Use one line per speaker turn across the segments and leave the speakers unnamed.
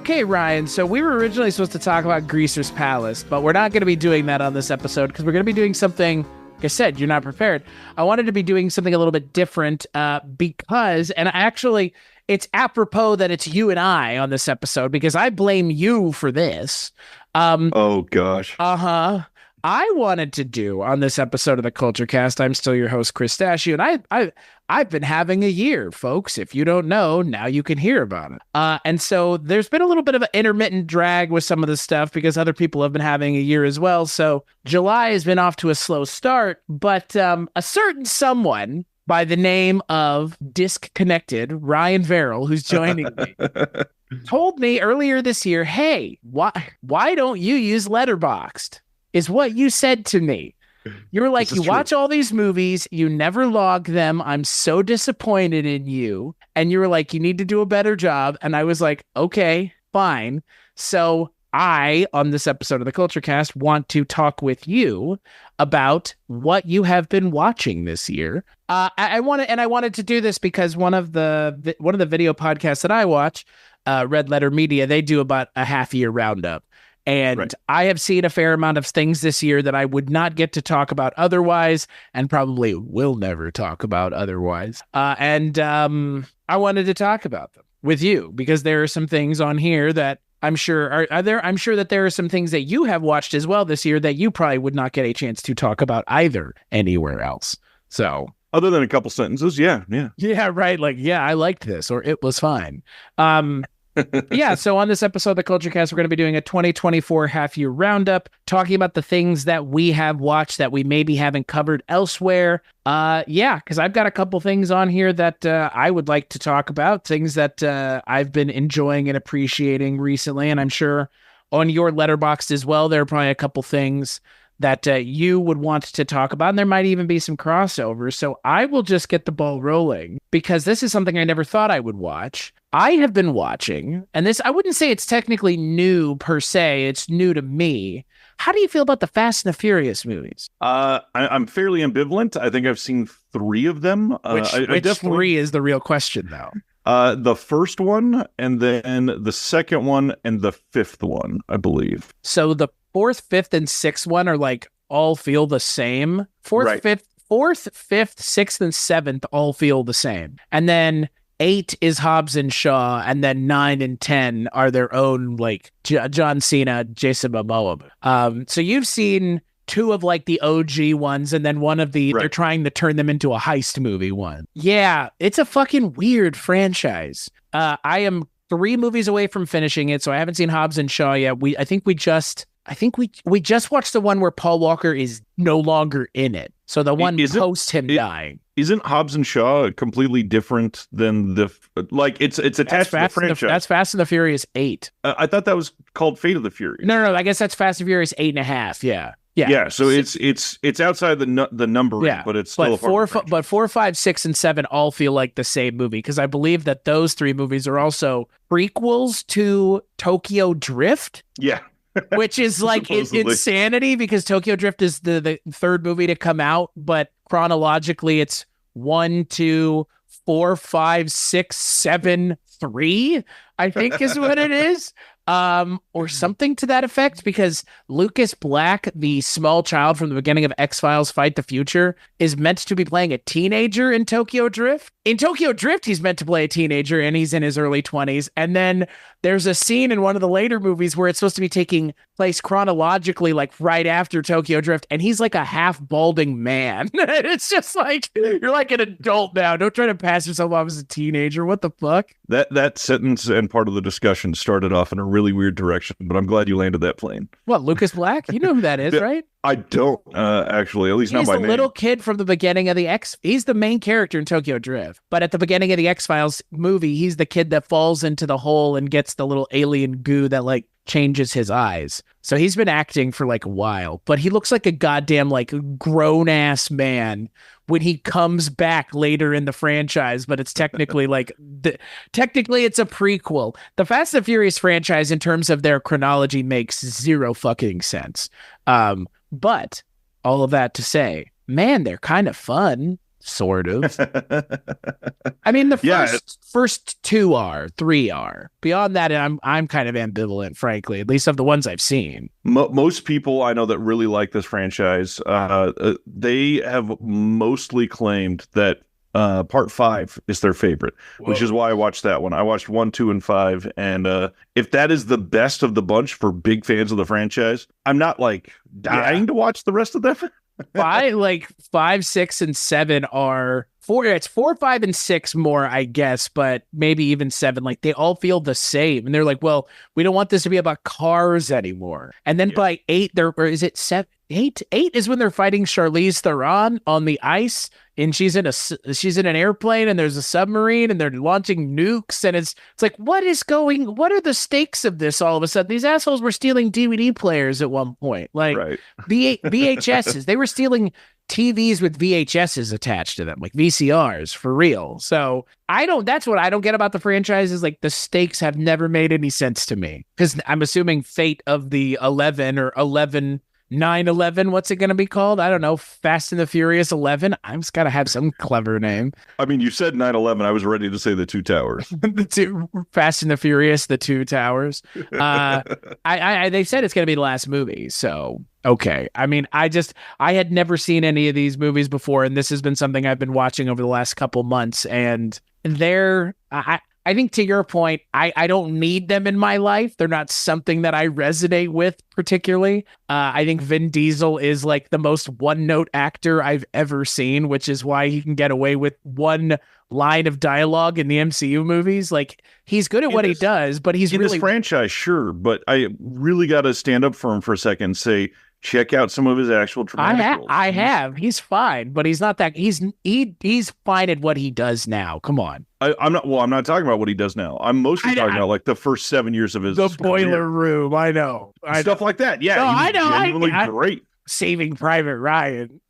Okay, Ryan, so we were originally supposed to talk about Greaser's Palace, but we're not going to be doing that on this episode because we're going to be doing something, like I said, you're not prepared. I wanted to be doing something a little bit different because, and actually, it's apropos that it's you and I on this episode because I blame you for this.
Oh, gosh.
I wanted to do on this episode of the Culture Cast. I'm still your host, Chris Stashie, and I've been having a year, folks. If you don't know, now you can hear about it. And so there's been a little bit of an intermittent drag with some of this stuff because other people have been having a year as well. So July has been off to a slow start, but a certain someone by the name of Disconnected, Ryan Verrill, who's joining me, told me earlier this year, hey, why don't you use Letterboxd? Is what you said to me. You were like, you watch all these movies, you never log them. I'm so disappointed in you. And you were like, you need to do a better job. And I was like, okay, fine. So I, on this episode of the Culture Cast, want to talk with you about what you have been watching this year. I wanted to do this because one of the video podcasts that I watch, Red Letter Media, they do about a half year roundup. And right. I have seen a fair amount of things this year that I would not get to talk about otherwise, and probably will never talk about otherwise. And I wanted to talk about them with you because there are some things on here that I'm sure I'm sure that there are some things that you have watched as well this year that you probably would not get a chance to talk about either anywhere else. So
other than a couple sentences, yeah,
right. Like, yeah, I liked this, or it was fine. Yeah, so on this episode of the Culture Cast, we're going to be doing a 2024 half-year roundup, talking about the things that we have watched that we maybe haven't covered elsewhere. Because I've got a couple things on here that I would like to talk about, things that I've been enjoying and appreciating recently, and I'm sure on your Letterboxd as well, there are probably a couple things that you would want to talk about, and there might even be some crossovers. So I will just get the ball rolling because this is something I never thought I would watch. I have been watching, and this, I wouldn't say it's technically new per se, it's new to me. How do you feel about the Fast and the Furious movies?
I'm fairly ambivalent. I think I've seen 3 of them.
Which 3 is the real question, though?
The first one, and then the second one, and the 5th one, I believe.
So the 4th, 5th, and 6th one are like all feel the same. 4th,
right.
5th, 6th, and 7th all feel the same. And then 8 is Hobbs and Shaw, and then 9 and 10 are their own, like, John Cena, Jason Momoa. So you've seen 2 of, like, the OG ones, and then one of the, right. They're trying to turn them into a heist movie one. Yeah, it's a fucking weird franchise. I am 3 movies away from finishing it, so I haven't seen Hobbs and Shaw yet. I think we just watched the one where Paul Walker is no longer in it. So the one post him dying.
Isn't Hobbs and Shaw completely different than it's attached to the franchise?
That's Fast and the Furious 8.
I thought that was called Fate of the Furious.
No. I guess that's Fast and Furious 8.5. Yeah.
So it's outside the numbering, but it's still
but 4, 5, 6, and 7 all feel like the same movie because I believe that those 3 movies are also prequels to Tokyo Drift.
Yeah.
Which is like insanity because Tokyo Drift is the 3rd movie to come out, but chronologically it's 1, 2, 4, 5, 6, 7, 3, I think is what it is. Or something to that effect, because Lucas Black, the small child from the beginning of X-Files Fight the Future, is meant to be playing a teenager in Tokyo Drift. In Tokyo Drift, he's meant to play a teenager, and he's in his early 20s. And then there's a scene in one of the later movies where it's supposed to be taking place chronologically, like right after Tokyo Drift, and he's like a half-balding man. It's just like, you're like an adult now. Don't try to pass yourself off as a teenager. What the fuck?
That sentence and part of the discussion started off in a really weird direction, but I'm glad you landed that plane.
What, Lucas Black? You know who that is, right?
I don't, actually, at least not by name.
He's the little kid from the beginning of he's the main character in Tokyo Drift. But at the beginning of the X-Files movie, he's the kid that falls into the hole and gets the little alien goo that, like, changes his eyes. So he's been acting for, like, a while. But he looks like a goddamn, like, grown-ass man when he comes back later in the franchise. But it's technically, like, technically it's a prequel. The Fast and Furious franchise, in terms of their chronology, makes zero fucking sense. But all of that to say, man, they're kind of fun. sort of. I mean, the
Yeah,
first two are, three are. Beyond that, I'm kind of ambivalent, frankly, at least of the ones I've seen.
most people I know that really like this franchise, they have mostly claimed that part five is their favorite, which is
Whoa.
why I watched that one. I watched one, two, and five, and if that is the best of the bunch for big fans of the franchise, I'm not like
Yeah.
dying to watch the rest of them.
Five, six, and seven are four. It's four, five, and six more, I guess, but maybe even seven. Like they all feel the same, and they're like, "Well, we don't want this to be about cars anymore." And then by eight, or is it seven? Eight? Eight is when they're fighting Charlize Theron on the ice, and she's in an airplane, and there's a submarine, and they're launching nukes, and it's like, what are the stakes of this? All of a sudden, these assholes were stealing DVD players at one point, like
Right.
VHSs. They were stealing TVs with VHSs attached to them, like VCRs for real. So that's what I don't get about the franchise is like the stakes have never made any sense to me because I'm assuming fate of the 11 or 11, 9/11, what's it going to be called? I don't know. Fast and the Furious 11. I'm just got to have some clever name.
I mean, you said 9/11. I was ready to say the Two Towers.
The two Fast and the Furious, the Two Towers. They said it's going to be the last movie. So, okay. I mean, I had never seen any of these movies before. And this has been something I've been watching over the last couple months. And I think to your point, I don't need them in my life. They're not something that I resonate with particularly. I think Vin Diesel is like the most one-note actor I've ever seen, which is why he can get away with one line of dialogue in the MCU movies. Like he's good at what he does, but he's
in
really
this franchise, sure. But I really got to stand up for him for a second and say, check out some of his actual dramatic roles.
I have. He's fine, but he's not that. He's fine at what he does now. Come on.
I'm not. Well, I'm not talking about what he does now. I'm mostly talking about like the first 7 years of his
The Boiler
career.
Room. I know.
Stuff like that. Yeah,
No,
he was
I know.
genuinely great.
Saving Private Ryan.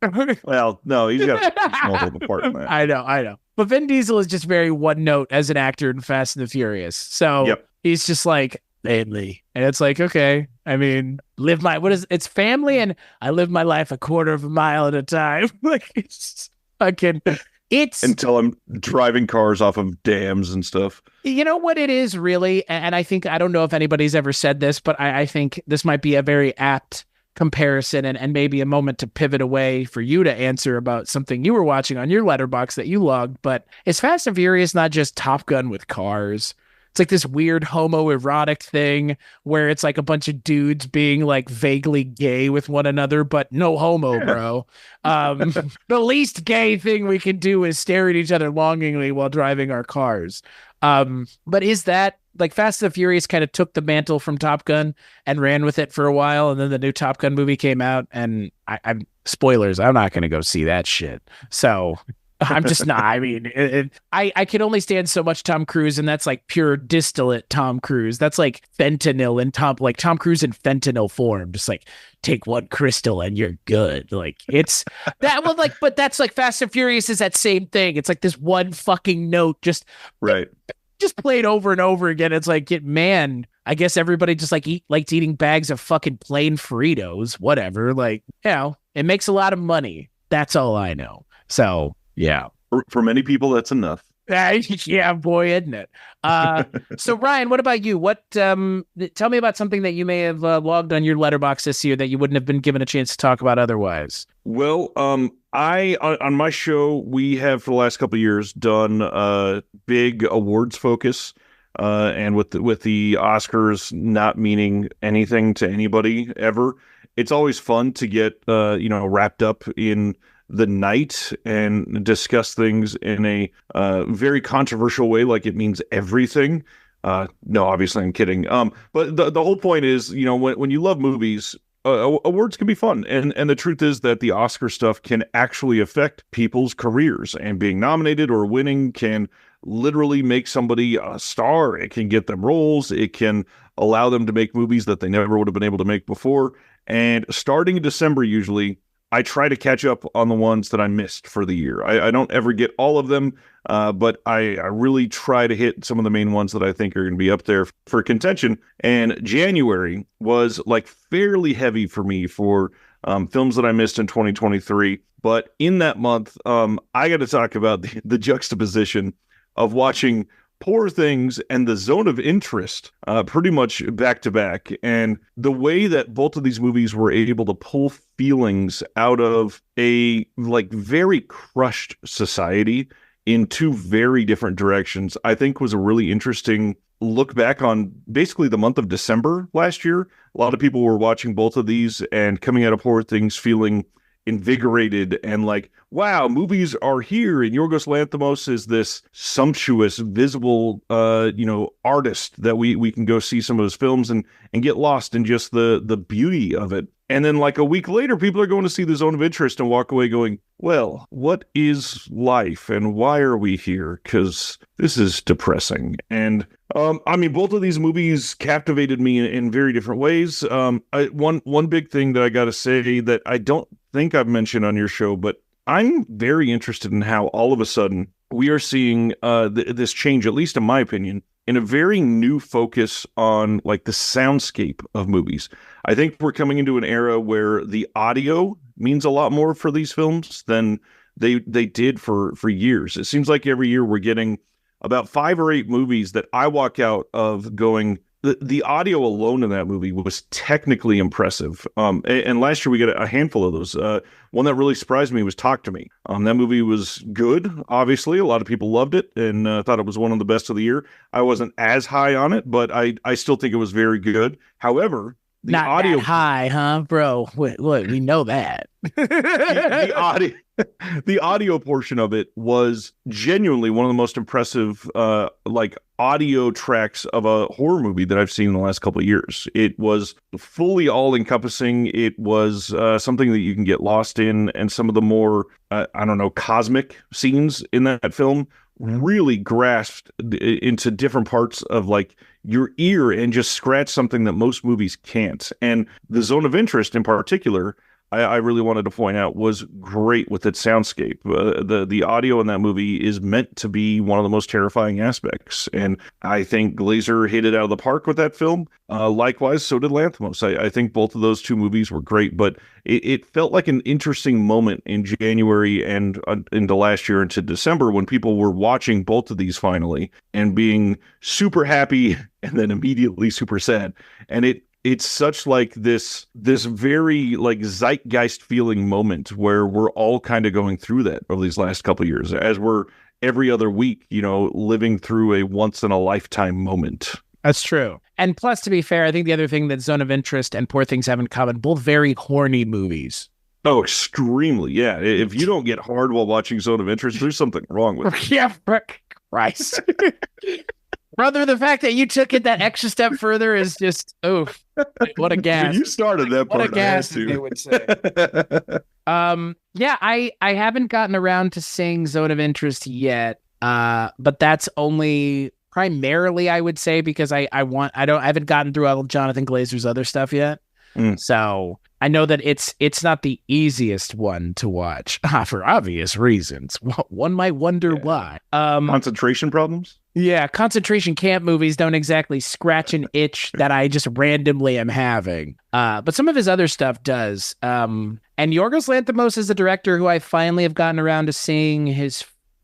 Well, no, he's got a small little part in that.
I know. But Vin Diesel is just very one note as an actor in Fast and the Furious. So he's just like family, and it's like, okay. I mean, it's family, and I live my life a quarter of a mile at a time. Like it's fucking. It's
until I'm driving cars off of dams and stuff.
You know what it is really, and I don't know if anybody's ever said this, but I think this might be a very apt comparison and maybe a moment to pivot away for you to answer about something you were watching on your Letterboxd that you logged. But is Fast and Furious not just Top Gun with cars? It's like this weird homoerotic thing where it's like a bunch of dudes being like vaguely gay with one another, but no homo, bro. The least gay thing we can do is stare at each other longingly while driving our cars. But is that like Fast and the Furious kind of took the mantle from Top Gun and ran with it for a while, and then the new Top Gun movie came out, and I'm spoilers, I'm not going to go see that shit. So I'm just not. I mean, I can only stand so much Tom Cruise, and that's like pure distillate Tom Cruise. That's like fentanyl and Tom Cruise in fentanyl form. Just like take one crystal and you're good. Like it's that. Well, like, but that's like Fast and Furious is that same thing. It's like this one fucking note, just played over and over again. It's like, man, I guess everybody just likes eating bags of fucking plain Fritos. Whatever. Like, it makes a lot of money. That's all I know. So. Yeah.
For many people, that's enough.
Yeah, boy, isn't it? So, Ryan, what about you? Tell me about something that you may have logged on your Letterboxd this year that you wouldn't have been given a chance to talk about otherwise.
Well, on my show, we have for the last couple of years done a big awards focus, and with the Oscars not meaning anything to anybody ever, it's always fun to get wrapped up in the night and discuss things in a very controversial way, like it means everything. No, obviously I'm kidding. But the whole point is, when you love movies, awards can be fun. And the truth is that the Oscar stuff can actually affect people's careers, and being nominated or winning can literally make somebody a star. It can get them roles. It can allow them to make movies that they never would have been able to make before. And starting in December, usually, I try to catch up on the ones that I missed for the year. I don't ever get all of them, but I really try to hit some of the main ones that I think are going to be up there for contention. And January was like fairly heavy for me for films that I missed in 2023. But in that month, I got to talk about the juxtaposition of watching Poor Things and The Zone of Interest pretty much back to back. And the way that both of these movies were able to pull feelings out of a very crushed society in two very different directions, I think was a really interesting look back on basically the month of December last year. A lot of people were watching both of these and coming out of Poor Things feeling invigorated and like, wow, movies are here. And Yorgos Lanthimos is this sumptuous, visible, artist that we can go see some of his films and get lost in just the beauty of it. And then like a week later, people are going to see The Zone of Interest and walk away going, well, what is life and why are we here? Because this is depressing. And both of these movies captivated me in very different ways. One big thing that I got to say that I don't think I've mentioned on your show, but I'm very interested in how all of a sudden we are seeing this change, at least in my opinion, in a very new focus on like the soundscape of movies. I think we're coming into an era where the audio means a lot more for these films than they did for years. It seems like every year we're getting about 5 or 8 movies that I walk out of going, the audio alone in that movie was technically impressive. And last year we got a handful of those. One that really surprised me was Talk to Me. That movie was good, obviously. A lot of people loved it and thought it was one of the best of the year. I wasn't as high on it, but I still think it was very good. However, the
Not
audio
that high, huh, bro? Look, we know that.
the audio portion of it was genuinely one of the most impressive audio tracks of a horror movie that I've seen in the last couple of years. It was fully all encompassing. It was something that you can get lost in, and some of the more cosmic scenes in that film really grasped into different parts of like your ear and just scratch something that most movies can't. And The Zone of Interest in particular, I really wanted to point out, was great with its soundscape. The audio in that movie is meant to be one of the most terrifying aspects. And I think Glazer hit it out of the park with that film. Likewise, so did Lanthimos. I think both of those two movies were great, but it felt like an interesting moment in January and into last year into December when people were watching both of these finally and being super happy and then immediately super sad. And it's such like this very like zeitgeist feeling moment where we're all kind of going through that over these last couple of years as we're every other week, living through a once in a lifetime moment.
That's true. And plus, to be fair, I think the other thing that Zone of Interest and Poor Things have in common, both very horny movies.
Oh, extremely. Yeah. If you don't get hard while watching Zone of Interest, there's something wrong with it.
Yeah, Christ. Brother, the fact that you took it that extra step further is just, oof. What a gas.
You started that part.
What a gas, they would say. I haven't gotten around to seeing Zone of Interest yet, but that's only primarily, I would say, because I haven't gotten through all of Jonathan Glazer's other stuff yet. So I know that it's not the easiest one to watch for obvious reasons. One might wonder why.
Concentration problems?
Yeah, concentration camp movies don't exactly scratch an itch that I just randomly am having. But some of his other stuff does. And Yorgos Lanthimos is a director who I finally have gotten around to seeing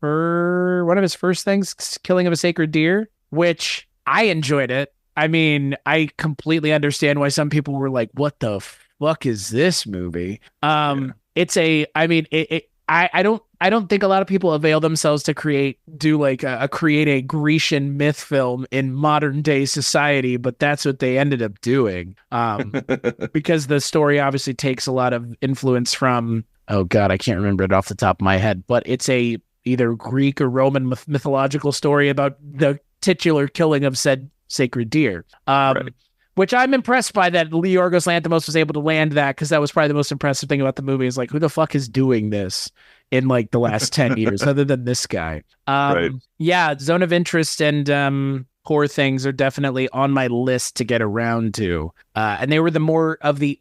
one of his first things, Killing of a Sacred Deer, which I enjoyed it. I mean, I completely understand why some people were like, what the fuck is this movie? I don't think a lot of people avail themselves to create a Grecian myth film in modern day society, but that's what they ended up doing. Because the story obviously takes a lot of influence from, oh God, I can't remember it off the top of my head, but it's either Greek or Roman mythological story about the titular killing of said sacred deer. Right. Which I'm impressed by that Yorgos Lanthimos was able to land that, because that was probably the most impressive thing about the movie is like, who the fuck is doing this in like the last 10 years other than this guy?
Right.
Yeah, Zone of Interest and Poor Things are definitely on my list to get around to. And they were the more of the,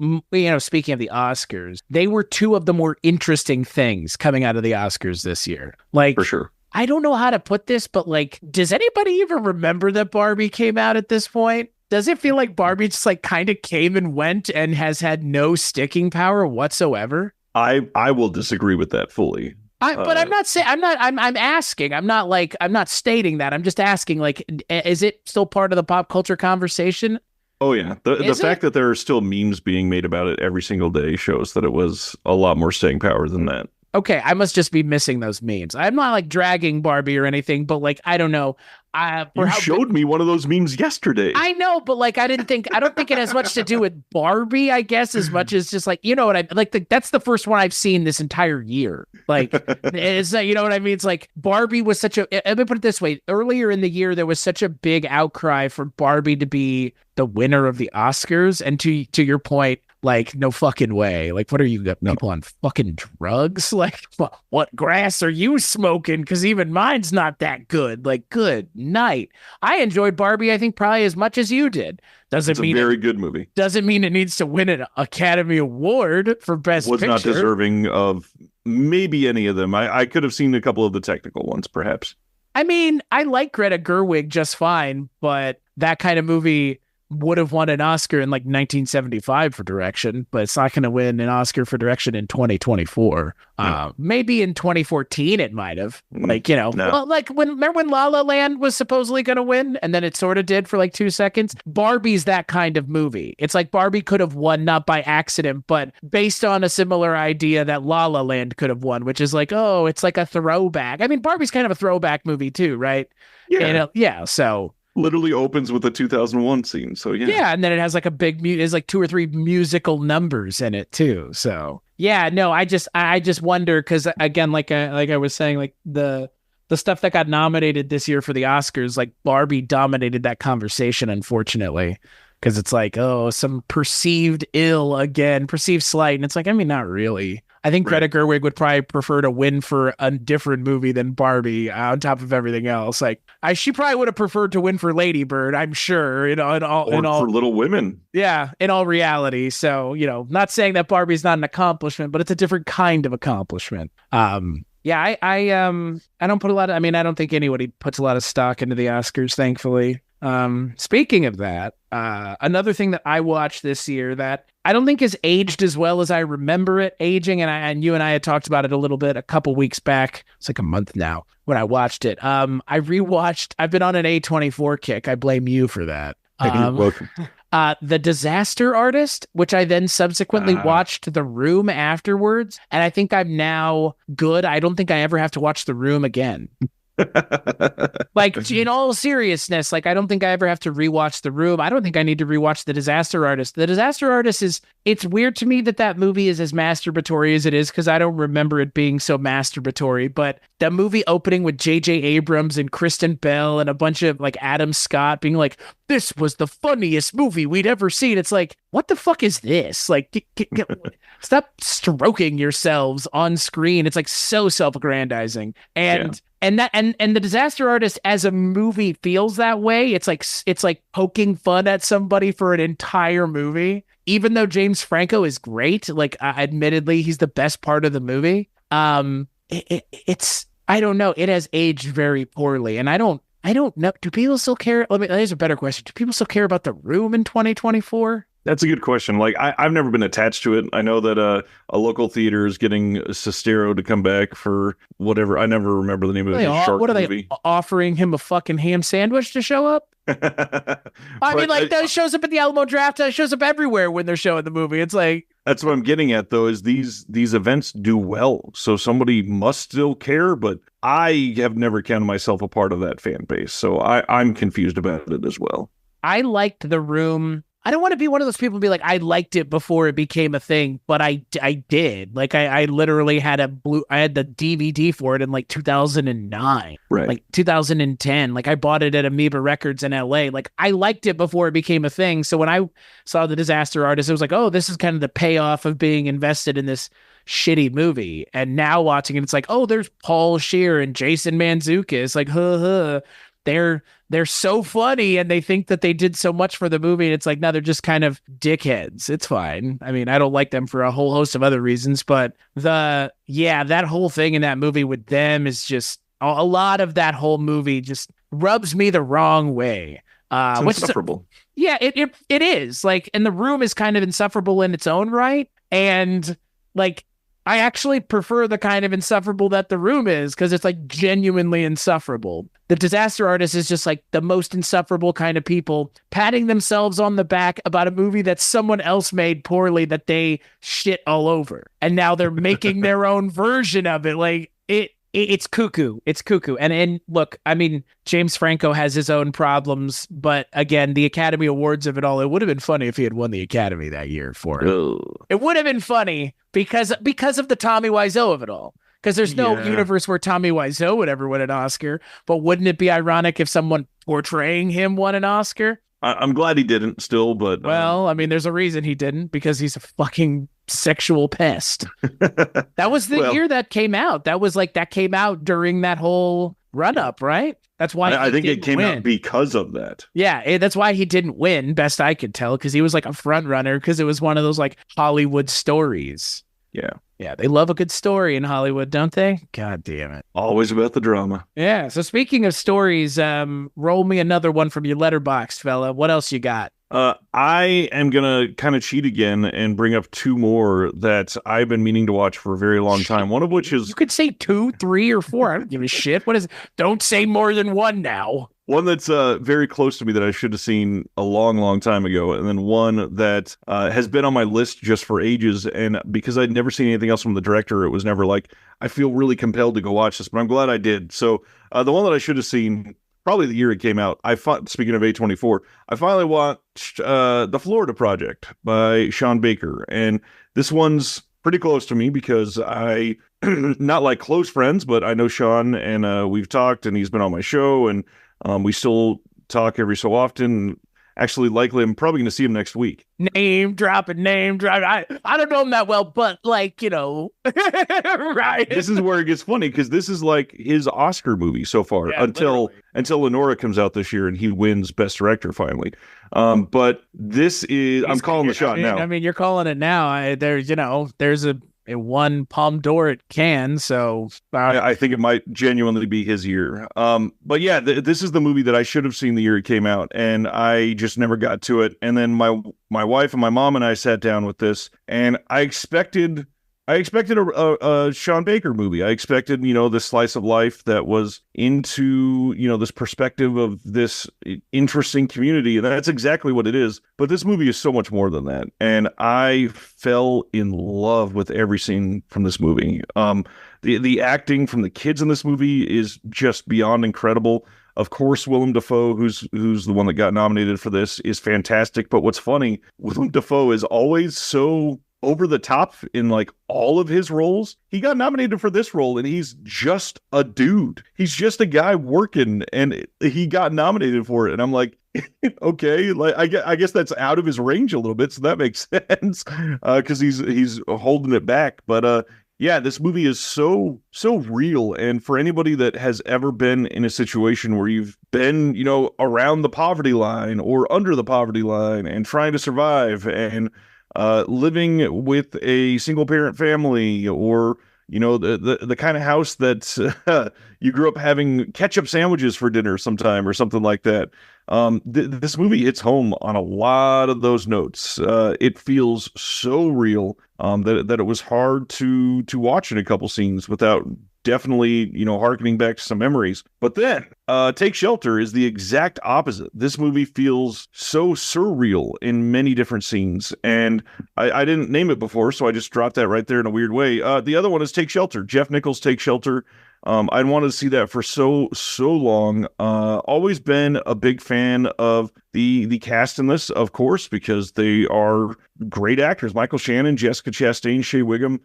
speaking of the Oscars, they were two of the more interesting things coming out of the Oscars this year. Like,
for sure.
I don't know how to put this, but like, does anybody even remember that Barbie came out at this point? Does it feel like Barbie just like kind of came and went and has had no sticking power whatsoever?
I will disagree with that fully.
But I'm not saying I'm asking. I'm not stating that. I'm just asking, like, is it still part of the pop culture conversation?
Oh yeah, the
Is
fact
it?
that there are still memes being made about it every single day shows that it was a lot more staying power than that.
Okay, I must just be missing those memes. I'm not like dragging Barbie or anything, but like I don't know. For
You
how
showed me one of those memes yesterday.
I know, but like I don't think it has much to do with Barbie, I guess, as much as just like, you know what I like that's the first one I've seen this entire year. Like it's you know what I mean? It's like Barbie was such a let me put it this way. Earlier in the year there was such a big outcry for Barbie to be the winner of the Oscars, and to your point, like, no fucking way. Like, what are you got people on fucking drugs? Like, what grass are you smoking? Because even mine's not that good. Like, good night. I enjoyed Barbie, I think, probably as much as you did. Doesn't
It's a
mean
very
it
good movie.
doesn't mean it needs to win an Academy Award for Best
Was not
Picture.
deserving of maybe any of them. I could have seen a couple of the technical ones, perhaps.
I mean, I like Greta Gerwig just fine, but that kind of movie would have won an Oscar in like 1975 for direction, but it's not going to win an Oscar for direction in 2024. Maybe in 2014 it might have. Like, you know,
No.
well, like remember when La La Land was supposedly going to win and then it sort of did for like 2 seconds? Barbie's that kind of movie. It's like Barbie could have won not by accident, but based on a similar idea that La La Land could have won, which is like, oh, it's like a throwback. I mean, Barbie's kind of a throwback movie too, right?
Yeah.
And, yeah, so
Literally opens with the 2001 scene. So yeah.
yeah, and then it has like a big there's like 2 or 3 musical numbers in it too. So yeah, no, I just wonder because again, like I was saying, like the stuff that got nominated this year for the Oscars, like Barbie dominated that conversation, unfortunately, because it's like, oh, some perceived perceived slight, and it's like, I mean, not really. I think Greta Gerwig would probably prefer to win for a different movie than Barbie on top of everything else. Like, she probably would have preferred to win for Lady Bird, I'm sure, in all
for Little Women.
Yeah, in all reality. So, you know, not saying that Barbie's not an accomplishment, but it's a different kind of accomplishment. Yeah, I don't put a lot of, I mean, I don't think anybody puts a lot of stock into the Oscars, thankfully. Speaking of that, another thing that I watched this year that I don't think has aged as well as I remember it aging, and you and I had talked about it a little bit a couple weeks back. It's like a month now when I watched it. I rewatched. I've been on an A24 kick. I blame you for that.
Welcome.
The Disaster Artist, which I then subsequently watched The Room afterwards, and I think I'm now good. I don't think I ever have to watch The Room again. Like, in all seriousness, like, I don't think I ever have to rewatch The Room. I don't think I need to rewatch The Disaster Artist. The Disaster Artist it's weird to me that movie is as masturbatory as it is, because I don't remember it being so masturbatory, but the movie opening with J.J. Abrams and Kristen Bell and a bunch of, like, Adam Scott being like, this was the funniest movie we'd ever seen. It's like, what the fuck is this? Like, stop stroking yourselves on screen. It's like so self-aggrandizing. And the Disaster Artist as a movie feels that way. It's like poking fun at somebody for an entire movie, even though James Franco is great. Like, admittedly, he's the best part of the movie. It's I don't know. It has aged very poorly, and I don't know. Do people still care? Here's a better question. Do people still care about The Room in 2024?
That's a good question. Like, I've never been attached to it. I know that a local theater is getting Sestero to come back for whatever. I never remember the name of the shark
what are
movie.
They offering him a fucking ham sandwich to show up? I mean, like, that shows up at the Alamo Draft. That shows up everywhere when they're showing the movie. It's like,
that's what I'm getting at, though, is these events do well. So somebody must still care, but I have never counted myself a part of that fan base. So I'm confused about it as well.
I liked The Room. I don't want to be one of those people who be like, I liked it before it became a thing, but I did. Like, I literally had I had the DVD for it in like 2009,
right?
Like 2010. Like, I bought it at Amoeba Records in LA. Like, I liked it before it became a thing. So when I saw The Disaster Artist, it was like, oh, this is kind of the payoff of being invested in this shitty movie. And now watching it, it's like, oh, there's Paul Scheer and Jason Mantzoukas. Like, they're so funny, and they think that they did so much for the movie, and it's like, no, they're just kind of dickheads. It's fine. I mean, I don't like them for a whole host of other reasons, but that whole thing in that movie with them is just a lot of that whole movie just rubs me the wrong way.
It's
which is
insufferable.
yeah, it is like, and The Room is kind of insufferable in its own right, and like I actually prefer the kind of insufferable that The Room is because it's like genuinely insufferable. The Disaster Artist is just like the most insufferable kind of people patting themselves on the back about a movie that someone else made poorly that they shit all over, and now they're making their own version of it. Like it's cuckoo. It's cuckoo. And look, I mean, James Franco has his own problems, but again, the Academy Awards of it all, it would have been funny if he had won the Academy that year for it.
Ugh.
It would have been funny because of the Tommy Wiseau of it all. Because there's no
Yeah.
universe where Tommy Wiseau would ever win an Oscar. But wouldn't it be ironic if someone portraying him won an Oscar?
I'm glad he didn't still, but
Well, I mean, there's a reason he didn't, because he's a fucking sexual pest. That was the
Well,
year that came out. That came out during that whole run up, right? That's why
I
he
think it
didn't
came
win.
out because of that.
Yeah, that's why he didn't win, best I could tell, because he was like a front runner, because it was one of those like Hollywood stories.
Yeah.
Yeah, they love a good story in Hollywood, don't they? God damn it.
Always about the drama.
Yeah, so speaking of stories, roll me another one from your Letterboxd, fella. What else you got?
I am gonna kind of cheat again and bring up two more that I've been meaning to watch for a very long time. One of which is
You could say 2, 3, or 4. I don't give a shit. What is it? Don't say more than one now.
one that's very close to me that I should have seen a long, long time ago, and then one that has been on my list just for ages. And because I'd never seen anything else from the director, it was never like I feel really compelled to go watch this. But I'm glad I did. So the one that I should have seen, probably the year it came out. Speaking of A24, I finally watched The Florida Project by Sean Baker, and this one's pretty close to me because I not like close friends, but I know Sean, and we've talked, and he's been on my show, and we still talk every so often. Actually, likely, I'm probably going to see him next week.
Name dropping. I don't know him that well, but like, right.
This is where it gets funny because this is like his Oscar movie so far,
Yeah,
until Lenora comes out this year and he wins Best Director finally. But this is I'm calling the shot now.
I mean, you're calling it now. There's a one Palme d'Or at Cannes, so
I think it might genuinely be his year. But yeah, this is the movie that I should have seen the year it came out, and I just never got to it. And then my wife and my mom and I sat down with this, and I expected a Sean Baker movie. I expected, this slice of life that was into, this perspective of this interesting community. And that's exactly what it is. But this movie is so much more than that. And I fell in love with every scene from this movie. The acting from the kids in this movie is just beyond incredible. Of course, Willem Dafoe, who's the one that got nominated for this, is fantastic. But what's funny, Willem Dafoe is always so over the top in like all of his roles. He got nominated for this role and he's just a dude. He's just a guy working and he got nominated for it. And I'm like, okay, like I guess that's out of his range a little bit. So that makes sense because he's holding it back. But yeah, this movie is so real. And for anybody that has ever been in a situation where you've been, around the poverty line or under the poverty line and trying to survive and living with a single parent family, or the kind of house that you grew up having ketchup sandwiches for dinner sometime or something like that. This movie hits home on a lot of those notes. It feels so real that it was hard to watch in a couple scenes without definitely, harkening back to some memories. But then Take Shelter is the exact opposite. This movie feels so surreal in many different scenes. And I didn't name it before, so I just dropped that right there in a weird way. The other one is Take Shelter. Jeff Nichols' Take Shelter. I'd wanted to see that for so long. Always been a big fan of the cast in this, of course, because they are great actors. Michael Shannon, Jessica Chastain, Shea Wiggum.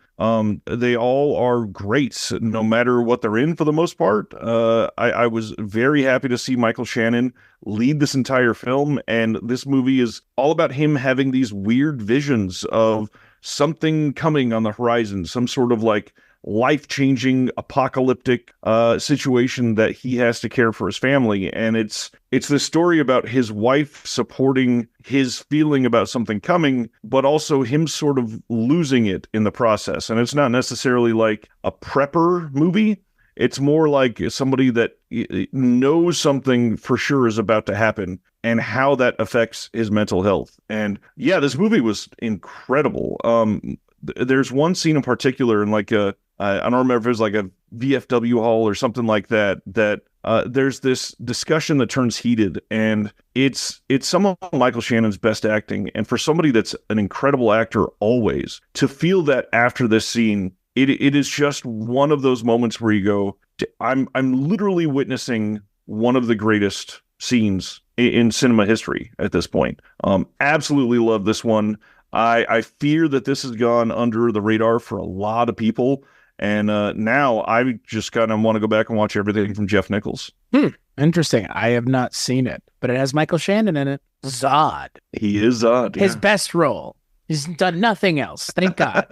They all are great, no matter what they're in for the most part. I was very happy to see Michael Shannon lead this entire film, and this movie is all about him having these weird visions of something coming on the horizon, some sort of like life-changing apocalyptic situation that he has to care for his family. And it's this story about his wife supporting his feeling about something coming, but also him sort of losing it in the process. And it's not necessarily like a prepper movie. It's more like somebody that knows something for sure is about to happen, and how that affects his mental health. And yeah, this movie was incredible. There's one scene in particular in like I don't remember if it was like a VFW hall or something like that, there's this discussion that turns heated, and it's some of Michael Shannon's best acting. And for somebody that's an incredible actor always, to feel that after this scene, it is just one of those moments where you go, I'm literally witnessing one of the greatest scenes in cinema history at this point. Absolutely love this one. I fear that this has gone under the radar for a lot of people. And now I just kind of want to go back and watch everything from Jeff Nichols.
Interesting. I have not seen it, but it has Michael Shannon in it. Zod.
He is Zod.
His best role. He's done nothing else. Thank God.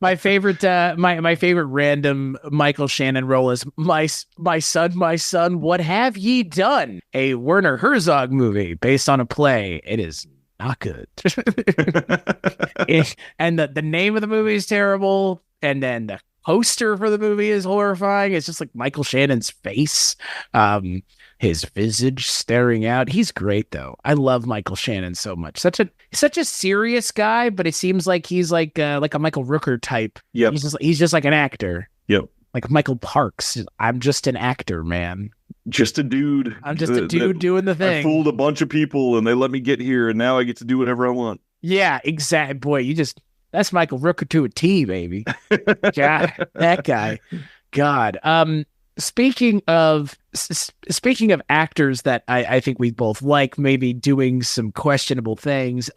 My favorite, my favorite random Michael Shannon role is my son, what have ye done? A Werner Herzog movie based on a play. It is not good. And the name of the movie is terrible. And then the poster for the movie is horrifying. It's just like Michael Shannon's face, his visage staring out. He's great though. I love Michael Shannon so much. Such a serious guy, but it seems like he's like a Michael Rooker type.
Yep.
He's just like an actor.
Yep.
Like Michael Parks. I'm just an actor, man.
Just a dude.
I'm just a dude doing the thing.
I fooled a bunch of people and they let me get here, and now I get to do whatever I want.
Yeah, exactly. Boy, that's Michael Rooker to a T, baby. God, that guy. God. Speaking of actors that I think we both like, maybe doing some questionable things,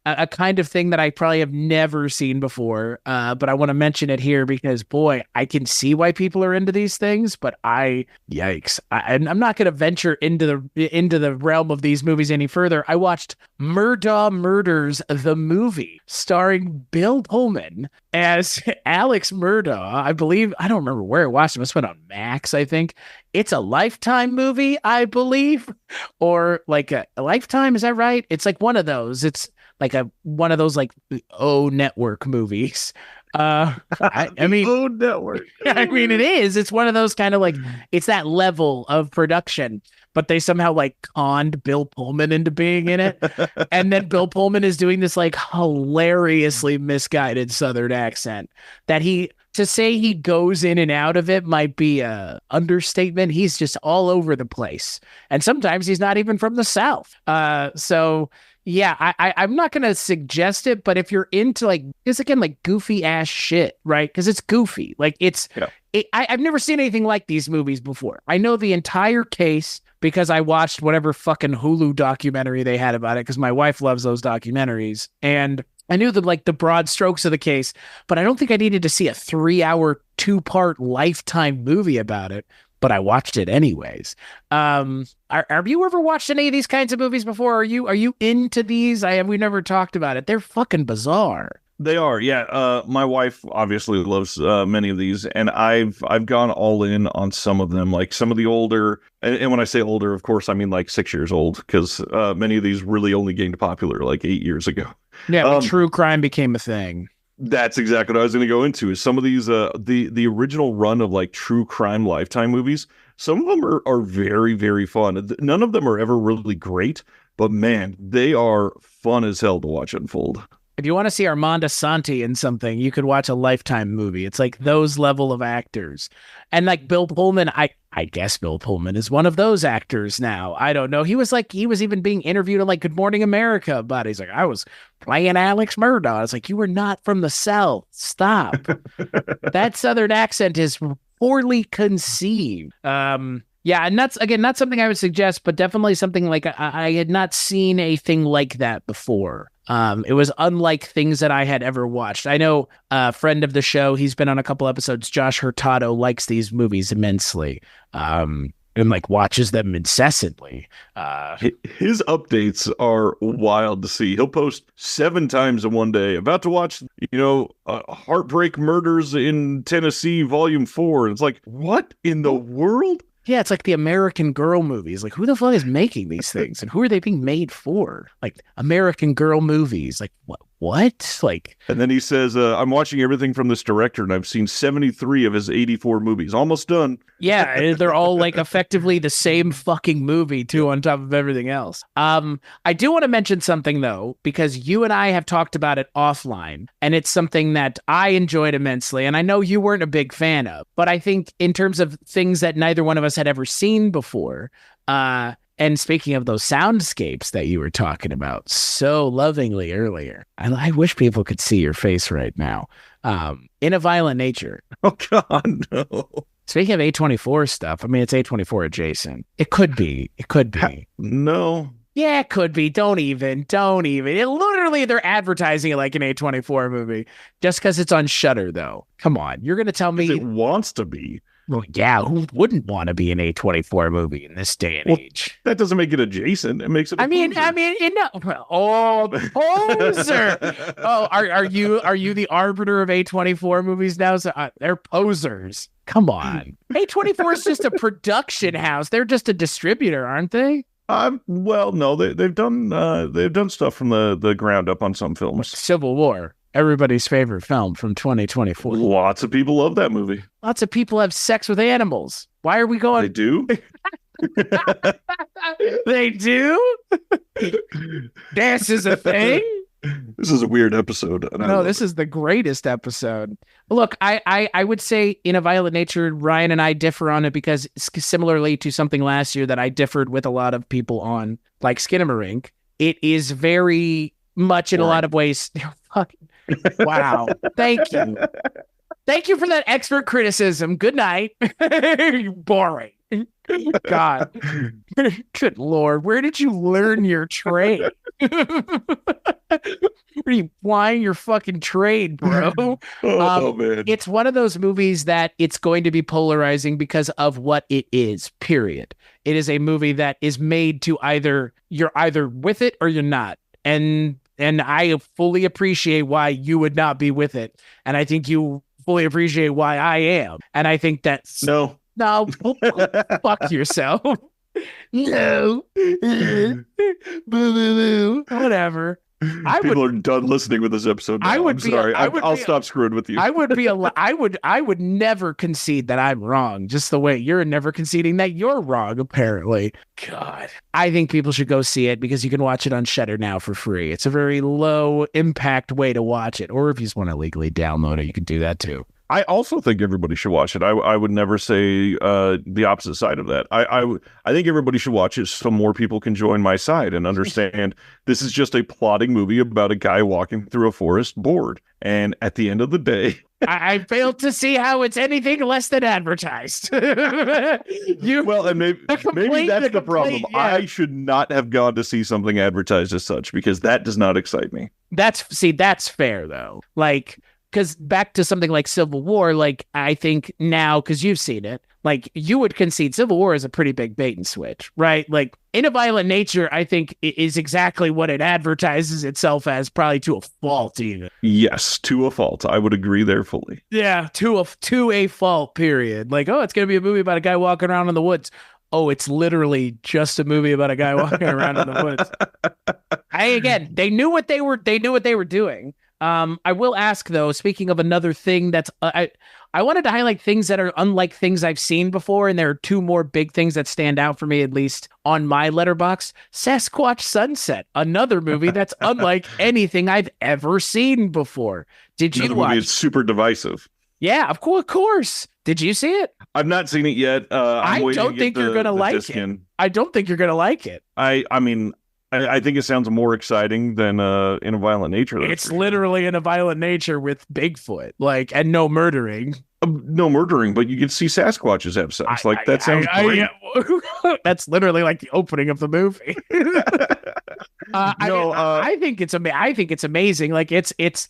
a kind of thing that I probably have never seen before, but I want to mention it here because, boy, I can see why people are into these things, but yikes. I'm not going to venture into the realm of these movies any further. I watched Murdaugh Murders, the movie, starring Bill Pullman as Alex Murdaugh. I believe, I don't remember where I watched it. It must have been on Max, I think. It's a Lifetime movie, I believe, or like a Lifetime. Is that right? It's like one of those. It's like one of those like network movies. I mean,
network.
I mean, it is. It's one of those kind of like, it's that level of production, but they somehow like conned Bill Pullman into being in it. And then Bill Pullman is doing this like hilariously misguided Southern accent that to say he goes in and out of it might be a understatement. He's just all over the place. And sometimes he's not even from the South. So yeah, I'm not going to suggest it, but if you're into like, it's again, like goofy ass shit, right? Because it's goofy. Like I've never seen anything like these movies before. I know the entire case because I watched whatever fucking Hulu documentary they had about it because my wife loves those documentaries. And I knew the broad strokes of the case, but I don't think I needed to see a 3-hour, 2-part Lifetime movie about it. But I watched it anyways. Have you ever watched any of these kinds of movies before? Are you into these? We never talked about it. They're fucking bizarre.
They are, yeah. My wife obviously loves many of these, and I've gone all in on some of them, like some of the older. And when I say older, of course, I mean like 6 years old, because many of these really only gained popular like 8 years ago.
Yeah, when true crime became a thing.
That's exactly what I was going to go into. Is some of these the original run of like true crime Lifetime movies. Some of them are very, very fun. None of them are ever really great, but man, they are fun as hell to watch unfold.
If you want to see Armand Santi in something, you could watch a Lifetime movie. It's like those level of actors. And like Bill Pullman, I guess Bill Pullman is one of those actors now. I don't know. He was even being interviewed on like Good Morning America about it. He's like, I was playing Alex Murdaugh. It's like, you were not from the South. Stop. That Southern accent is poorly conceived. Yeah, and that's, again, not something I would suggest, but definitely something like I had not seen a thing like that before. It was unlike things that I had ever watched. I know a friend of the show, he's been on a couple episodes, Josh Hurtado, likes these movies immensely, and like watches them incessantly.
His updates are wild to see. He'll post 7 times in one day, about to watch, Heartbreak Murders in Tennessee, Volume 4. And it's like, what in the world?
Yeah, it's like the American Girl movies. Like, who the fuck is making these things? And who are they being made for? Like, American Girl movies. Like, what? Like,
And then he says, I'm watching everything from this director, and I've seen 73 of his 84 movies. Almost done.
yeah, they're all like effectively the same fucking movie too, on top of everything else. I do want to mention something though, because you and I have talked about it offline, and it's something that I enjoyed immensely, and I know you weren't a big fan of, but I think in terms of things that neither one of us had ever seen before, and speaking of those soundscapes that you were talking about so lovingly earlier, I wish people could see your face right now. In a Violent Nature.
Oh, God, no.
Speaking of A24 stuff, I mean, it's A24 adjacent. It could be. It could be.
No.
Yeah, it could be. Don't even. It literally, they're advertising it like an A24 movie just because it's on Shudder, though. Come on. You're going to tell me
it wants to be.
Well, yeah, who wouldn't want to be an A24 movie in this day and age?
That doesn't make it adjacent. It makes it.
Poser. Oh, are you the arbiter of A24 movies now? So, they're posers. Come on, A24 is just a production house. They're just a distributor, aren't they?
Well, no, they've done stuff from the ground up on some films.
Civil War. Everybody's favorite film from 2024.
Lots of people love that movie.
Lots of people have sex with animals. Why are we going?
They do?
They do? This is a thing?
This is a weird episode.
No, this is the greatest episode. Look, I would say In a Violent Nature, Ryan and I differ on it because similarly to something last year that I differed with a lot of people on, like Skinamarink, it is very much in a lot of ways. Fucking wow. Thank you. Thank you for that expert criticism. Good night. Boring. God. Good Lord. Where did you learn your trade? Are you flying your fucking trade, bro?
Man.
It's one of those movies that it's going to be polarizing because of what it is, period. It is a movie that is made to you're either with it or you're not. And I fully appreciate why you would not be with it. And I think you fully appreciate why I am. And I think that's...
No,
fuck yourself. No. Boo. Whatever.
People are done listening with this episode now. I'm sorry. I'll stop screwing with you.
I would never concede that I'm wrong, just the way you're never conceding that you're wrong, apparently. God. I think people should go see it because you can watch it on Shudder now for free. It's a very low impact way to watch it. Or if you just want to legally download it, you can do that too.
I also think everybody should watch it. I would never say the opposite side of that. I think everybody should watch it so more people can join my side and understand this is just a plotting movie about a guy walking through a forest bored. And at the end of the day...
I failed to see how it's anything less than advertised.
And maybe that's the problem. Yeah. I should not have gone to see something advertised as such because that does not excite me.
That's fair though. Like... Because back to something like Civil War, like I think now, because you've seen it, like you would concede Civil War is a pretty big bait and switch, right? Like In a Violent Nature, I think is exactly what it advertises itself as, probably to a fault even.
Yes, to a fault. I would agree there fully.
Yeah, to a fault, period. Like, oh, it's going to be a movie about a guy walking around in the woods. Oh, it's literally just a movie about a guy walking around in the woods. They knew what they were doing. I will ask though, speaking of another thing that's I wanted to highlight things that are unlike things I've seen before, and there are two more big things that stand out for me, at least on my Letterboxd. Sasquatch Sunset, another movie that's unlike anything I've ever seen before. Did you watch?
Movie is super divisive.
Yeah, of course. Did you see it?
I've not seen it yet. I
don't think you're gonna like it. I don't think you're gonna like it.
I mean, I think it sounds more exciting than In a Violent Nature.
It's literally In a Violent Nature with Bigfoot, like, and no murdering.
No murdering, but you can see Sasquatches have sex. That sounds great.
That's literally like the opening of the movie. I think it's amazing. Like it's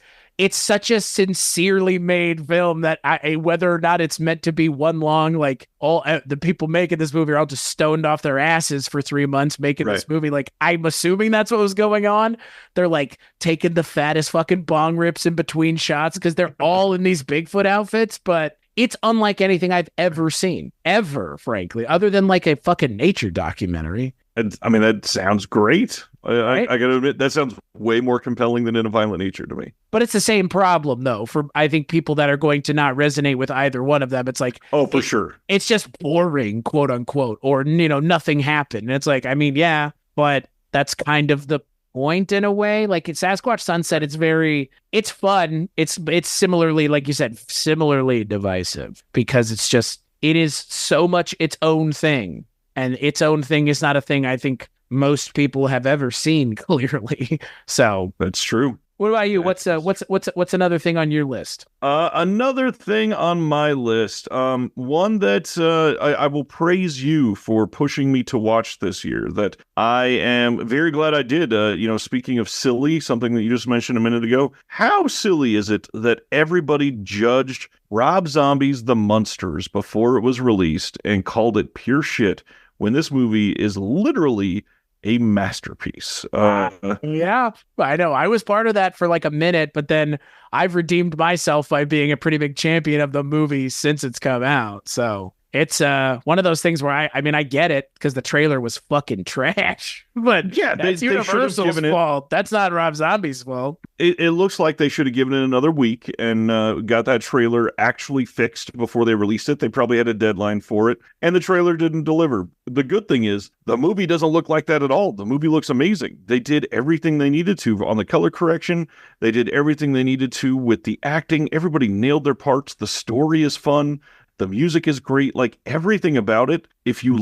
such a sincerely made film that whether or not it's meant to be one long, like all the people making this movie are all just stoned off their asses for 3 months making this movie. Like I'm assuming that's what was going on. They're like taking the fattest fucking bong rips in between shots because they're all in these Bigfoot outfits, but it's unlike anything I've ever seen, ever, frankly, other than like a fucking nature documentary.
And I mean, that sounds great.
right?
I gotta admit, that sounds way more compelling than In a Violent Nature to me.
But it's the same problem, though, for I think people that are going to not resonate with either one of them. It's like
Oh, for sure.
it's just boring, quote unquote, or nothing happened. And it's like, I mean, yeah, but that's kind of the point in a way. Like it's Sasquatch Sunset, it's fun. It's similarly, like you said, similarly divisive because it is so much its own thing. And its own thing is not a thing I think most people have ever seen clearly. So
That's true.
what about you?
That's-
What's another thing on your list?
Another thing on my list, one that I will praise you for pushing me to watch this year, that I am very glad I did. Speaking of silly, something that you just mentioned a minute ago, how silly is it that everybody judged Rob Zombie's The Munsters before it was released and called it pure shit when this movie is literally a masterpiece?
Yeah, I know. I was part of that for like a minute, but then I've redeemed myself by being a pretty big champion of the movie since it's come out. So it's one of those things where I mean, I get it because the trailer was fucking trash, but
Yeah,
that's
they should have
Universal's
given it.
fault. That's not Rob Zombie's fault.
It looks like they should have given it another week and got that trailer actually fixed before they released it. They probably had a deadline for it, and the trailer didn't deliver. The good thing is the movie doesn't look like that at all. The movie looks amazing. They did everything they needed to on the color correction. They did everything they needed to with the acting. Everybody nailed their parts. The story is fun. The music is great. Like everything about it. If you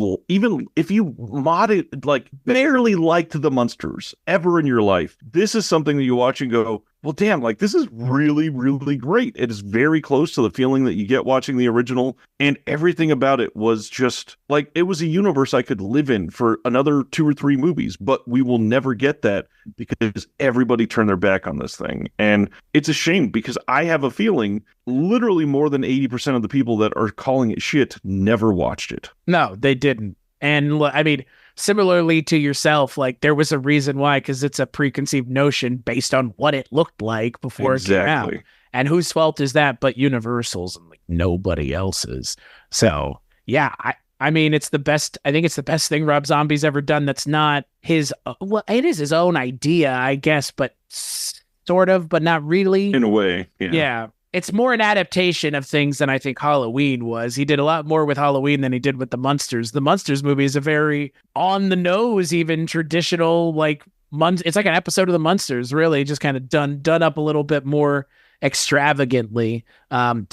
mod it, like barely liked the Munsters ever in your life, this is something that you watch and go, well, damn, like this is really, really great. It is very close to the feeling that you get watching the original, and everything about it was just like it was a universe I could live in for another 2 or 3 movies, but we will never get that because everybody turned their back on this thing. And it's a shame because I have a feeling literally more than 80% of the people that are calling it shit never watched it.
No, they didn't. And I mean, similarly to yourself, like there was a reason why, because it's a preconceived notion based on what it looked like before it came out.
Exactly.
And whose fault is that but Universal's and like nobody else's? So yeah, I mean it's the best. I think it's the best thing Rob Zombie's ever done. That's not his. Well, it is his own idea, I guess, but sort of, but not really.
In a way, yeah.
Yeah. It's more an adaptation of things than I think Halloween was. He did a lot more with Halloween than he did with the Munsters. The Munsters movie is a very on the nose, even traditional, like it's like an episode of the Munsters, really, just kind of done up a little bit more extravagantly. I'm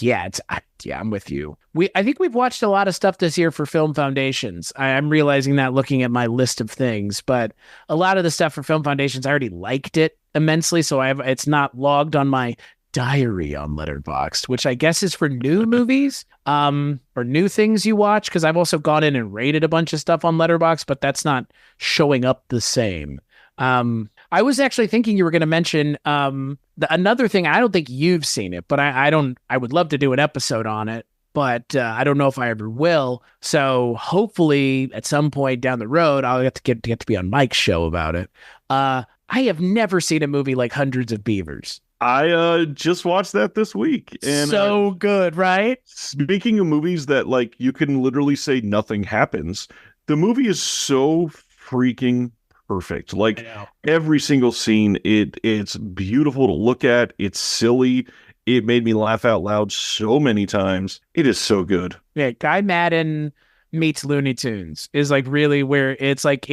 with you. I think we've watched a lot of stuff this year for Film Foundations. I'm realizing that looking at my list of things, but a lot of the stuff for Film Foundations, I already liked it immensely, so it's not logged on my diary on Letterboxd, which I guess is for new movies or new things you watch, because I've also gone in and rated a bunch of stuff on Letterboxd, but that's not showing up the same. I was actually thinking you were going to mention another thing. I don't think you've seen it, but I would love to do an episode on it, but I don't know if I ever will. So hopefully at some point down the road, I'll get to be on Mike's show about it. I have never seen a movie like Hundreds of Beavers.
I just watched that this week. And
so good, right?
Speaking of movies that like you can literally say nothing happens, the movie is so freaking perfect. Like every single scene, it's beautiful to look at. It's silly. It made me laugh out loud so many times. It is so good.
Yeah, Guy Madden meets Looney Tunes is like really where it's like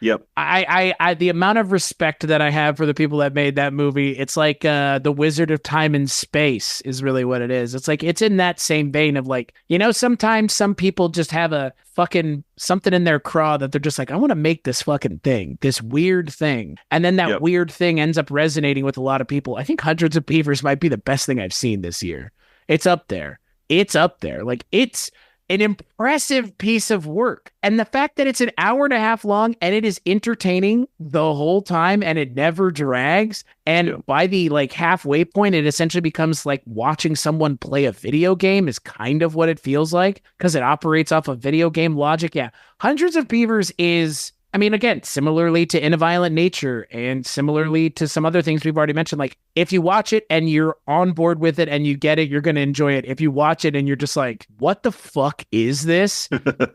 Yep.
I the amount of respect that I have for the people that made that movie, it's like the Wizard of Time and Space is really what it is. It's like it's in that same vein of like, sometimes some people just have a fucking something in their craw that they're just like, I want to make this fucking thing, this weird thing. And then that weird thing ends up resonating with a lot of people. I think Hundreds of Beavers might be the best thing I've seen this year. It's up there. Like it's an impressive piece of work. And the fact that it's an hour and a half long and it is entertaining the whole time and it never drags. And by the like halfway point, it essentially becomes like watching someone play a video game is kind of what it feels like because it operates off of video game logic. Yeah. Hundreds of Beavers is I mean, again, similarly to In a Violent Nature and similarly to some other things we've already mentioned, like if you watch it and you're on board with it and you get it, you're going to enjoy it. If you watch it and you're just like, what the fuck is this?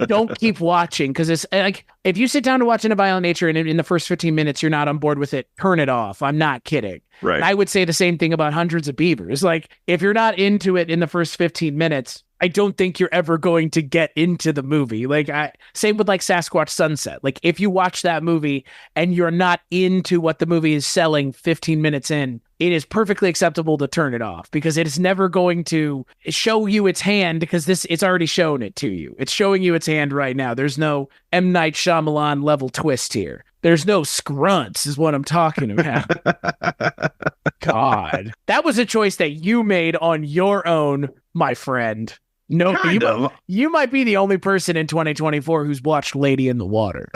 Don't keep watching, because it's like, if you sit down to watch In a Violent Nature and in the first 15 minutes you're not on board with it, turn it off. I'm not kidding.
Right.
And I would say the same thing about Hundreds of Beavers. Like, if you're not into it in the first 15 minutes, I don't think you're ever going to get into the movie. Like, same with like Sasquatch Sunset. Like, if you watch that movie and you're not into what the movie is selling 15 minutes in, it is perfectly acceptable to turn it off, because it is never going to show you its hand, because it's already shown it to you. It's showing you its hand right now. There's no M. Night Shyamalan level twist here. There's no scrunts, is what I'm talking about. God, that was a choice that you made on your own, my friend. No, you might be the only person in 2024 who's watched Lady in the Water.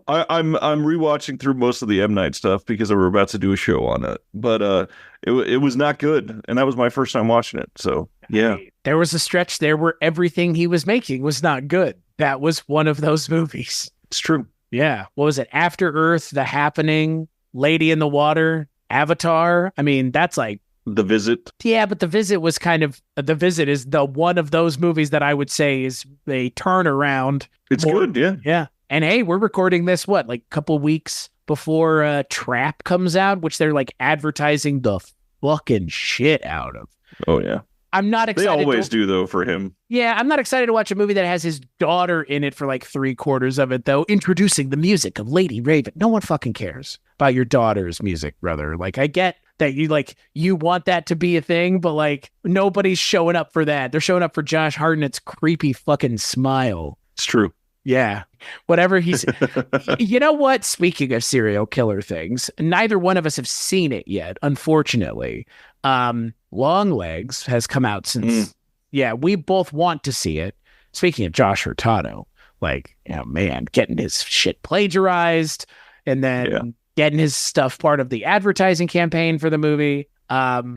I'm rewatching through most of the M. Night stuff because we're about to do a show on it, but it was not good, and that was my first time watching it. So yeah,
there was a stretch there where everything he was making was not good. That was one of those movies.
It's true.
Yeah. What was it? After Earth, The Happening, Lady in the Water, Avatar. I mean, that's like
The Visit.
Yeah, but The Visit was kind of The Visit is the one of those movies that I would say is a turnaround.
It's good, yeah.
Yeah. And hey, we're recording this like a couple weeks before Trap comes out, which they're like advertising the fucking shit out of.
Oh yeah.
I'm not excited.
They always do, though, for him.
Yeah, I'm not excited to watch a movie that has his daughter in it for like 3/4 of it, though. Introducing the music of Lady Raven. No one fucking cares about your daughter's music, brother. Like, I get that you want that to be a thing, but like nobody's showing up for that. They're showing up for Josh Hartnett's creepy fucking smile.
It's true.
Yeah. Whatever he's... You know what? Speaking of serial killer things, neither one of us have seen it yet, unfortunately. Longlegs has come out since... Yeah, we both want to see it. Speaking of Josh Hurtado, like, man, getting his shit plagiarized and then getting his stuff part of the advertising campaign for the movie.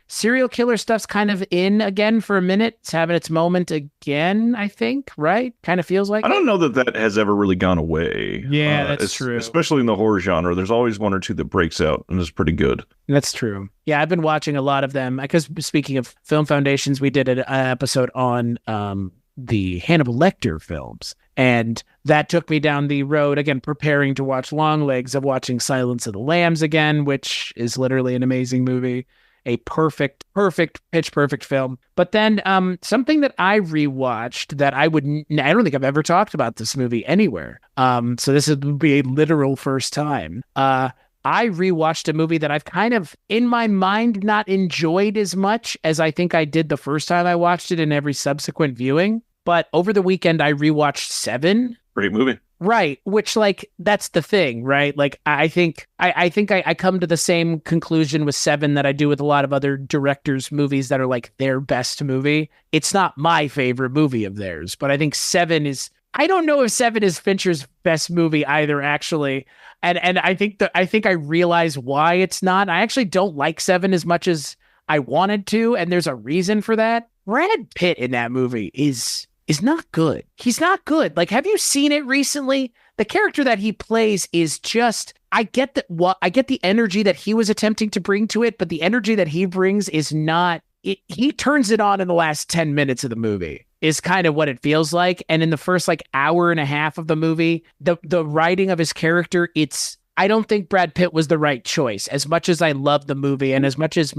Serial killer stuff's kind of in again for a minute. It's having its moment again, I think, right? Kind of feels like
I don't know that has ever really gone away.
Yeah, that's true.
Especially in the horror genre. There's always one or two that breaks out and is pretty good.
That's true. Yeah, I've been watching a lot of them. Because speaking of film foundations, we did an episode on the Hannibal Lecter films. And that took me down the road, again, preparing to watch Longlegs, of watching Silence of the Lambs again, which is literally an amazing movie. A perfect, pitch perfect film. But then something that I rewatched that I don't think I've ever talked about this movie anywhere. So this would be a literal first time. I rewatched a movie that I've kind of, in my mind, not enjoyed as much as I think I did the first time I watched it in every subsequent viewing. But over the weekend, I rewatched Seven.
Great movie.
Right, which, like, that's the thing, right? Like, I think I come to the same conclusion with Seven that I do with a lot of other directors' movies that are, like, their best movie. It's not my favorite movie of theirs, but I think Seven is... I don't know if Seven is Fincher's best movie either, actually. And I think I realize why it's not. I actually don't like Seven as much as I wanted to, and there's a reason for that. Brad Pitt in that movie is not good. He's not good. Like, have you seen it recently? The character that he plays is just... I get the energy that he was attempting to bring to it, but the energy that he brings is not... He turns it on in the last 10 minutes of the movie, is kind of what it feels like. And in the first, like, hour and a half of the movie, the writing of his character, I don't think Brad Pitt was the right choice. As much as I love the movie, and as much as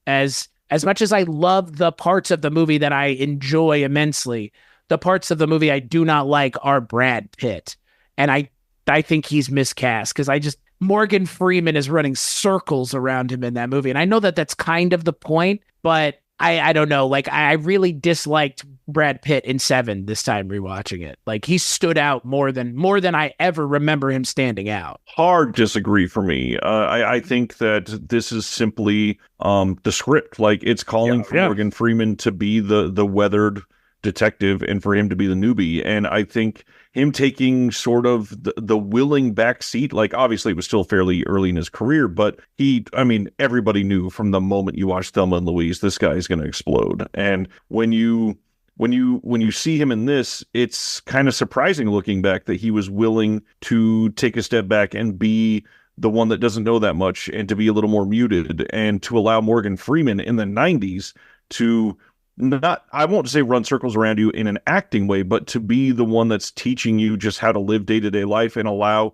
I love the parts of the movie that I enjoy immensely, the parts of the movie I do not like are Brad Pitt. And I think he's miscast, because Morgan Freeman is running circles around him in that movie. And I know that that's kind of the point, but I don't know. Like, I really disliked Brad Pitt in Seven this time rewatching it. Like, he stood out more than I ever remember him standing out.
Hard disagree for me. I think that this is simply the script. Like, it's calling for Morgan Freeman to be the weathered detective and for him to be the newbie. And I think him taking sort of the willing backseat, like, obviously it was still fairly early in his career, but everybody knew from the moment you watched Thelma and Louise, this guy is going to explode. And when you when you see him in this, it's kind of surprising looking back that he was willing to take a step back and be the one that doesn't know that much and to be a little more muted and to allow Morgan Freeman in the 90s to not, I won't say run circles around you in an acting way, but to be the one that's teaching you just how to live day-to-day life and allow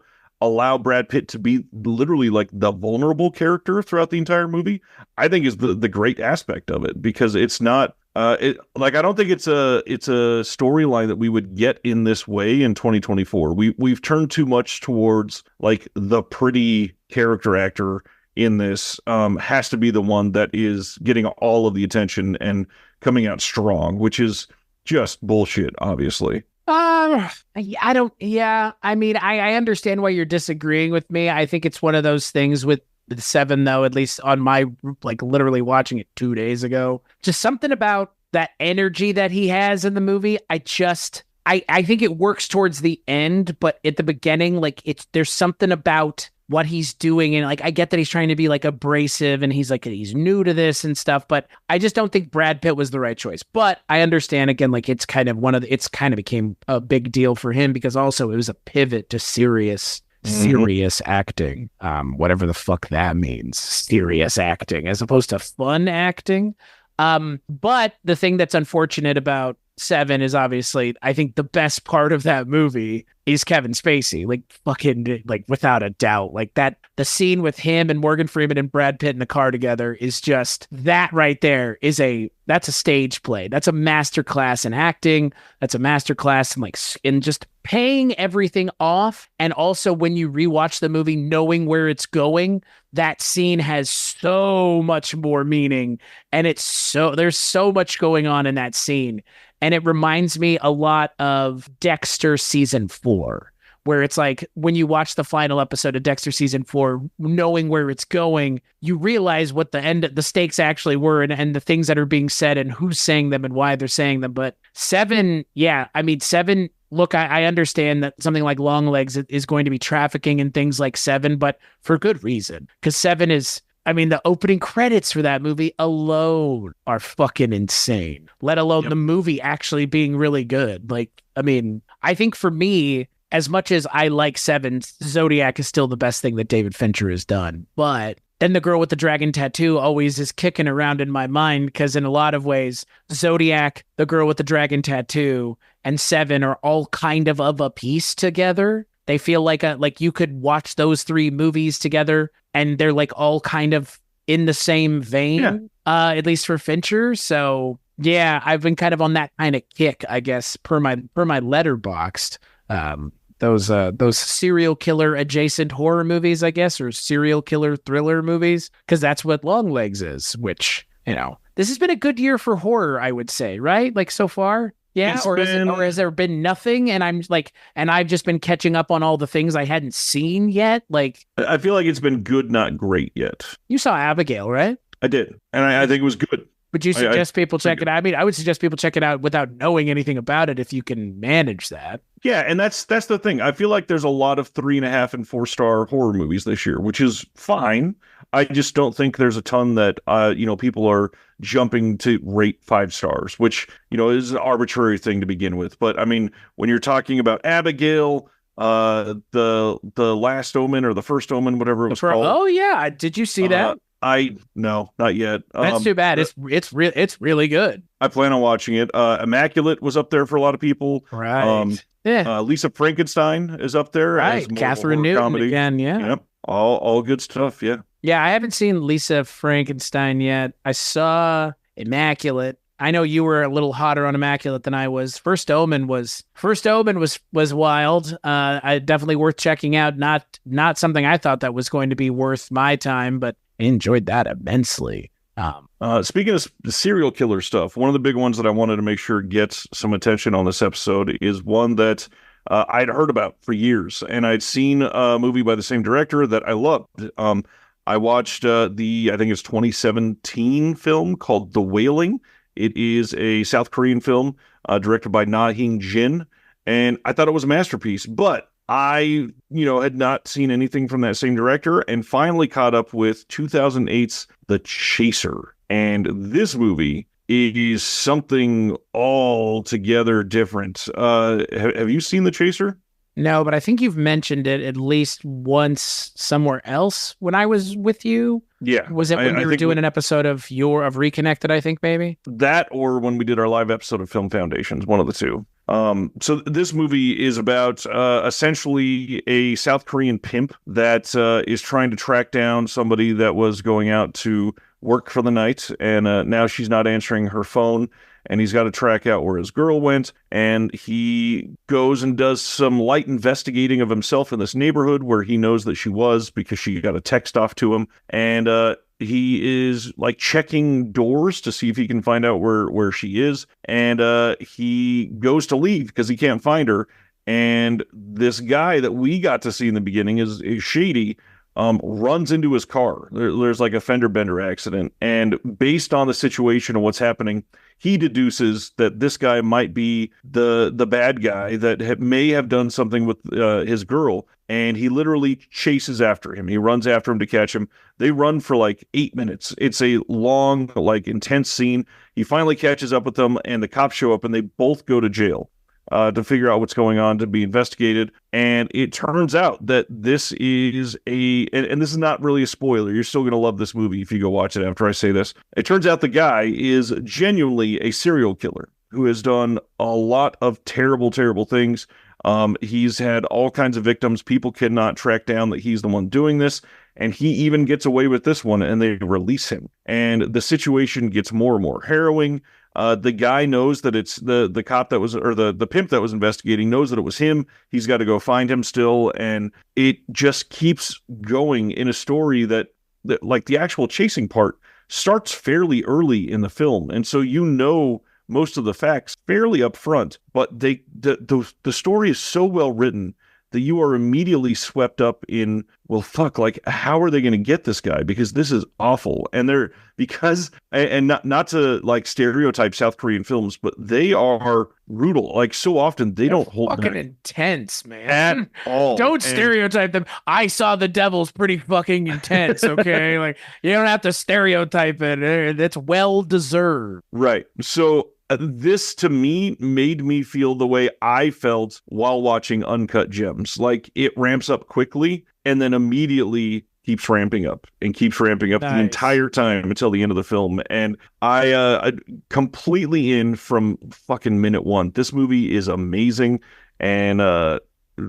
Brad Pitt to be literally like the vulnerable character throughout the entire movie, I think is the great aspect of it, because it's not I don't think it's a storyline that we would get in this way in 2024. We've turned too much towards like the pretty character actor in this has to be the one that is getting all of the attention and coming out strong, which is just bullshit, obviously.
I don't, yeah. I mean, I understand why you're disagreeing with me. I think it's one of those things with Seven, though, at least on my, like, literally watching it 2 days ago, just something about that energy that he has in the movie. I think it works towards the end, but at the beginning, like, there's something about what he's doing. And like, I get that he's trying to be like abrasive and he's new to this and stuff, but I just don't think Brad Pitt was the right choice. But I understand, again, like, it's kind of became a big deal for him because also it was a pivot to serious acting, whatever the fuck that means, serious acting as opposed to fun acting. But the thing that's unfortunate about Seven is obviously, I think the best part of that movie is Kevin Spacey, like, fucking, like, without a doubt. Like, that the scene with him and Morgan Freeman and Brad Pitt in the car together is just, that right there is that's a stage play. That's a masterclass in acting. That's a masterclass in, like, in just paying everything off. And also, when you rewatch the movie, knowing where it's going, that scene has so much more meaning. And there's so much going on in that scene. And it reminds me a lot of Dexter season 4, where it's like when you watch the final episode of Dexter season 4, knowing where it's going, you realize what the stakes actually were and the things that are being said and who's saying them and why they're saying them. But Seven, yeah, I mean, Seven, look, I understand that something like Longlegs is going to be trafficking and things like Seven, but for good reason, because Seven is, I mean, the opening credits for that movie alone are fucking insane, let alone the movie actually being really good. Like, I mean, I think for me, as much as I like Seven, Zodiac is still the best thing that David Fincher has done. But then The Girl with the Dragon Tattoo always is kicking around in my mind because in a lot of ways, Zodiac, The Girl with the Dragon Tattoo, and Seven are all kind of a piece together. They feel like you could watch those three movies together and they're like all kind of in the same vein, at least for Fincher. So yeah, I've been kind of on that kind of kick, I guess, per my Letterboxd. Those serial killer adjacent horror movies, I guess, or serial killer thriller movies, because that's what Longlegs is, which, this has been a good year for horror, I would say, right? Like, so far. Yeah, or has there been nothing? And I've just been catching up on all the things I hadn't seen yet. Like,
I feel like it's been good, not great yet.
You saw Abigail, right?
I did, and I think it was good.
Would you suggest people check it out? I mean, I would suggest people check it out without knowing anything about it if you can manage that.
Yeah, and that's the thing. I feel like there's a lot of 3.5 and 4-star horror movies this year, which is fine. I just don't think there's a ton that people are jumping to rate 5 stars, which is an arbitrary thing to begin with. But I mean, when you're talking about Abigail, the Last Omen or the First Omen, whatever it was called.
Oh yeah, did you see that?
No, not yet.
That's too bad. It's really good.
I plan on watching it. Immaculate was up there for a lot of people.
Right.
Lisa Frankenstein is up there.
Right. Catherine Newton comedy. Again. Yeah.
Yep. All good stuff. Yeah.
Yeah. I haven't seen Lisa Frankenstein yet. I saw Immaculate. I know you were a little hotter on Immaculate than I was. First Omen was wild. Definitely worth checking out. Not something I thought that was going to be worth my time, but I enjoyed that immensely.
Speaking of serial killer stuff, one of the big ones that I wanted to make sure gets some attention on this episode is one that I'd heard about for years, and I'd seen a movie by the same director that I loved. I watched I think it's 2017 film called The Wailing. It is a South Korean film directed by Na Hyung-jin, and I thought it was a masterpiece, but I, had not seen anything from that same director and finally caught up with 2008's The Chaser. And this movie is something altogether different. Have you seen The Chaser?
No, but I think you've mentioned it at least once somewhere else when I was with you.
Yeah,
Was it when we
I
were
think
doing an episode of Reconnected, I think, maybe?
that, or when we did our live episode of Film Foundations, one of the two. So this movie is about essentially a South Korean pimp that is trying to track down somebody that was going out to work for the night, and now she's not answering her phone, and he's got to track out where his girl went, and he goes and does some light investigating of himself in this neighborhood where he knows that she was because she got a text off to him, and he is like checking doors to see if he can find out where she is, and he goes to leave because he can't find her. And this guy that we got to see in the beginning is shady. Runs into his car. There's like a fender bender accident, and based on the situation and what's happening, he deduces that this guy might be the bad guy that may have done something with his girl, and he literally chases after him. He runs after him to catch him. They run for like 8 minutes. It's a long, like intense scene. He finally catches up with them, and the cops show up, and they both go to jail to figure out what's going on, to be investigated. And it turns out that this is and this is not really a spoiler. You're still going to love this movie if you go watch it after I say this. It turns out the guy is genuinely a serial killer who has done a lot of terrible, terrible things. He's had all kinds of victims. People cannot track down that he's the one doing this. And he even gets away with this one, and they release him. And the situation gets more and more harrowing. The guy knows that it's the cop that was, or the pimp that was investigating knows that it was him. He's got to go find him still. And it just keeps going in a story that like the actual chasing part starts fairly early in the film. And so, most of the facts fairly up front, but the story is so well written that you are immediately swept up in, well, fuck, like, how are they going to get this guy? Because this is awful. And not to like stereotype South Korean films, but they are brutal. Like, so often they're
don't
hold
fucking
back
intense, man.
at all.
Don't stereotype them. I Saw the Devil's pretty fucking intense, okay? Like, you don't have to stereotype it. It's well deserved.
Right. So this to me made me feel the way I felt while watching Uncut Gems. Like, it ramps up quickly and then immediately keeps ramping up and keeps ramping up the entire time until the end of the film. And I completely in from fucking minute one. This movie is amazing and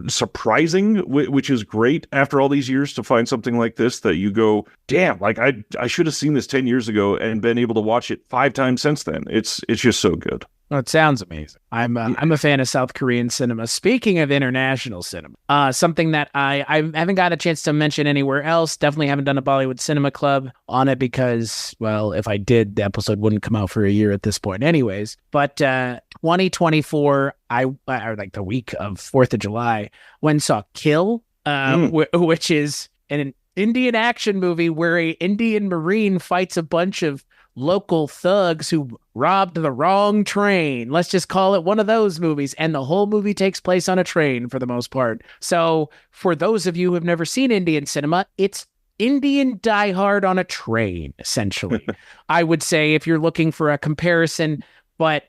surprising, which is great after all these years to find something like this that you go, damn, like I should have seen this 10 years ago and been able to watch it 5 times since then. It's just so good.
Oh, it sounds amazing. I'm a fan of South Korean cinema. Speaking of international cinema, something that I haven't got a chance to mention anywhere else. Definitely haven't done a Bollywood Cinema Club on it because, well, if I did, the episode wouldn't come out for a year at this point anyways. But 2024, or like the week of 4th of July, went and saw Kill, which is an Indian action movie where a Indian Marine fights a bunch of local thugs who robbed the wrong train. Let's just call it one of those movies. And the whole movie takes place on a train for the most part. So for those of you who have never seen Indian cinema, it's Indian Die Hard on a train, essentially. I would say, if you're looking for a comparison. But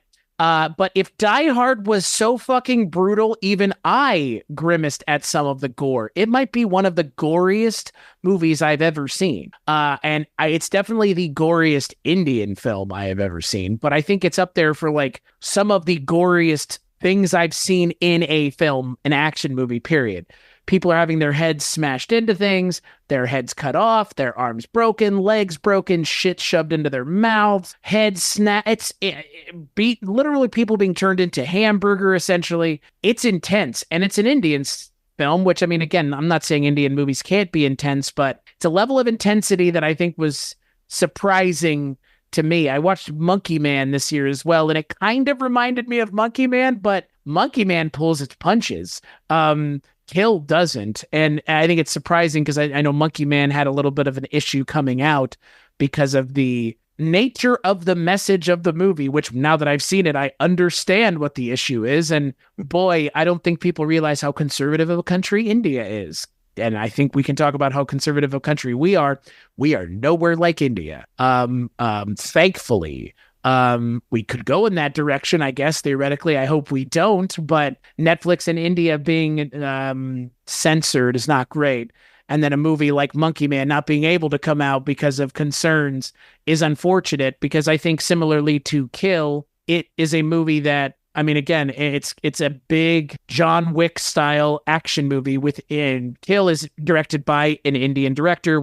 if Die Hard was so fucking brutal, even I grimaced at some of the gore. It might be one of the goriest movies I've ever seen. It's definitely the goriest Indian film I have ever seen. But I think it's up there for like some of the goriest things I've seen in a film, an action movie, period. People are having their heads smashed into things, their heads cut off, their arms broken, legs broken, shit shoved into their mouths, heads snap. Literally people being turned into hamburger, essentially. It's intense, and it's an Indian film, which, I mean, again, I'm not saying Indian movies can't be intense, but it's a level of intensity that I think was surprising to me. I watched Monkey Man this year as well, and it kind of reminded me of Monkey Man, but Monkey Man pulls its punches. Kill doesn't. And I think it's surprising because I know Monkey Man had a little bit of an issue coming out because of the nature of the message of the movie, which now that I've seen it, I understand what the issue is. And boy, I don't think people realize how conservative of a country India is. And I think we can talk about how conservative a country we are. We are nowhere like India. Thankfully, We could go in that direction, I guess, theoretically. I hope we don't, but Netflix in India being censored is not great. And then a movie like Monkey Man not being able to come out because of concerns is unfortunate, because I think similarly to Kill, it is a movie that, I mean, again, it's a big John Wick style action movie within. Kill is directed by an Indian director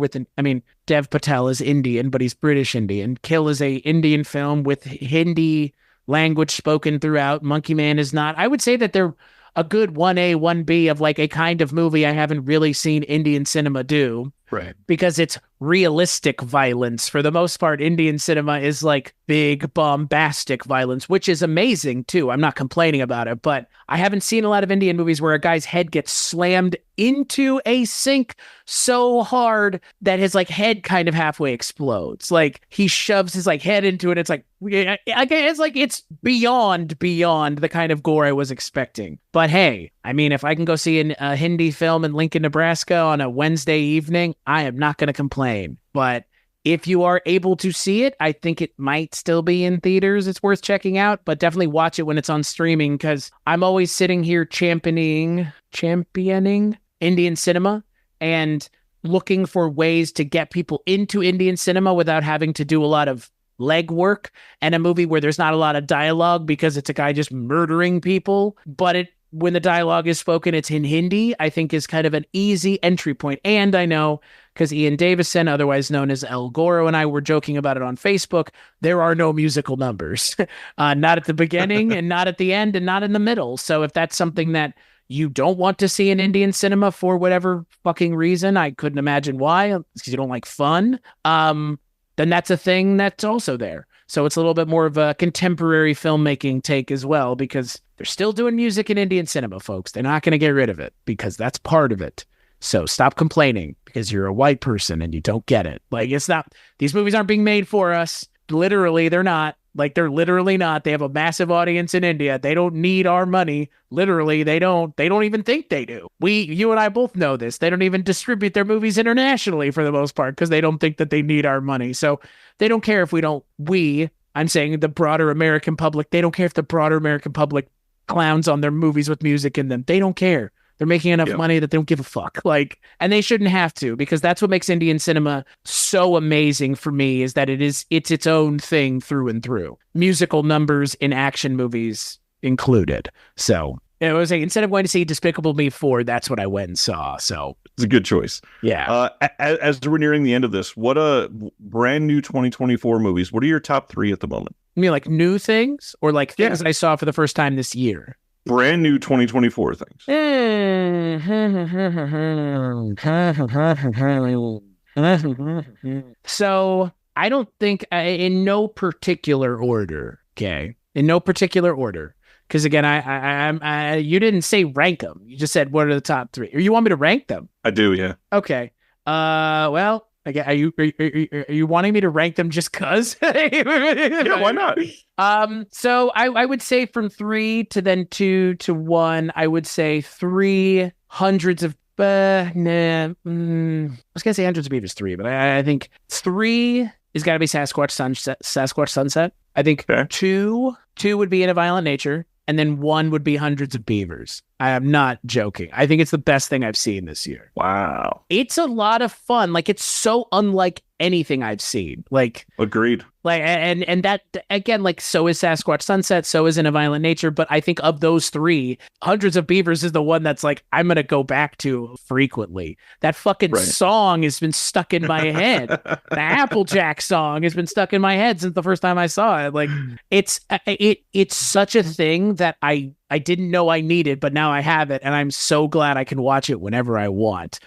Dev Patel is Indian, but he's British Indian. Kill is a Indian film with Hindi language spoken throughout. Monkey Man is not. I would say that they're a good 1A, 1B of like a kind of movie I haven't really seen Indian cinema do.
Right.
Because it's realistic violence. For the most part, Indian cinema is like big, bombastic violence, which is amazing too. I'm not complaining about it, but I haven't seen a lot of Indian movies where a guy's head gets slammed into a sink so hard that his like head kind of halfway explodes. Like he shoves his like head into it. It's like it's beyond the kind of gore I was expecting. But hey, I mean, if I can go see a Hindi film in Lincoln, Nebraska on a Wednesday evening, I am not going to complain. But if you are able to see it, I think it might still be in theaters. It's worth checking out, but definitely watch it when it's on streaming, because I'm always sitting here championing Indian cinema and looking for ways to get people into Indian cinema without having to do a lot of legwork, and a movie where there's not a lot of dialogue because it's a guy just murdering people, but when the dialogue is spoken, it's in Hindi, I think is kind of an easy entry point. And I know, because Ian Davison, otherwise known as El Goro, and I were joking about it on Facebook, there are no musical numbers. Not at the beginning and not at the end and not in the middle. So if that's something that you don't want to see in Indian cinema for whatever fucking reason, I couldn't imagine why, because you don't like fun, then that's a thing that's also there. So it's a little bit more of a contemporary filmmaking take as well, because they're still doing music in Indian cinema, folks. They're not going to get rid of it, because that's part of it. So stop complaining because you're a white person and you don't get it. Like, it's not, these movies aren't being made for us. Literally, they're not. Like, they're literally not. They have a massive audience in India. They don't need our money. Literally, they don't. They don't even think they do. You and I both know this. They don't even distribute their movies internationally for the most part because they don't think that they need our money. So they don't care if I'm saying the broader American public, they don't care if the broader American public clowns on their movies with music in them. They don't care. They're making enough money that they don't give a fuck. Like, and they shouldn't have to, because that's what makes Indian cinema so amazing for me, is that it's its own thing through and through. Musical numbers in action movies included. So it was like, instead of going to see Despicable Me 4, that's what I went and saw. So
it's a good choice.
Yeah.
As we're nearing the end of this, what brand new 2024 movies? What are your top 3 at the moment?
You mean like new things, or like things that I saw for the first time this year?
Brand new 2024 things.
So I don't think, in no particular order. Okay, in no particular order. Because again, I you didn't say rank them. You just said what are the top 3, or you want me to rank them?
I do, yeah.
Okay. Well, again, are you wanting me to rank them just cause?
Yeah, why not?
So I would say from 3 to then 2 to 1. I would say 3 hundreds of. I was gonna say hundreds of beavers 3, but I think 3 is got to be Sasquatch Sunset. I think 2 would be In a Violent Nature, and then 1 would be Hundreds of Beavers. I am not joking. I think it's the best thing I've seen this year.
Wow.
It's a lot of fun. Like, it's so unlike anything I've seen. Like,
agreed.
Like, and that, again, like, so is Sasquatch Sunset, so is In a Violent Nature, but I think of those 3, Hundreds of Beavers is the one that's like, I'm gonna go back to frequently. That fucking song has been stuck in my head. The Applejack song has been stuck in my head since the first time I saw it. Like, it's such a thing that I didn't know I needed, but now I have it, and I'm so glad I can watch it whenever I want.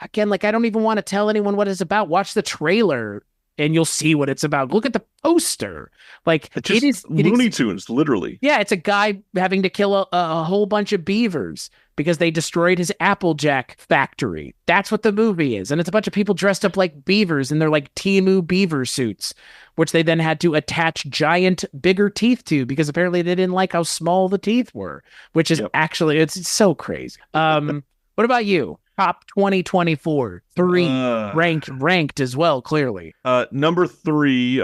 Again, like, I don't even want to tell anyone what it's about. Watch the trailer and you'll see what it's about. Look at the poster. Like, it is
Looney Tunes, literally.
Yeah, it's a guy having to kill a whole bunch of beavers because they destroyed his Applejack factory. That's what the movie is. And it's a bunch of people dressed up like beavers in their like Temu beaver suits, which they then had to attach giant, bigger teeth to because apparently they didn't like how small the teeth were, which is actually, it's so crazy. What about you? Top 2024. 3 ranked as well, clearly.
Number 3,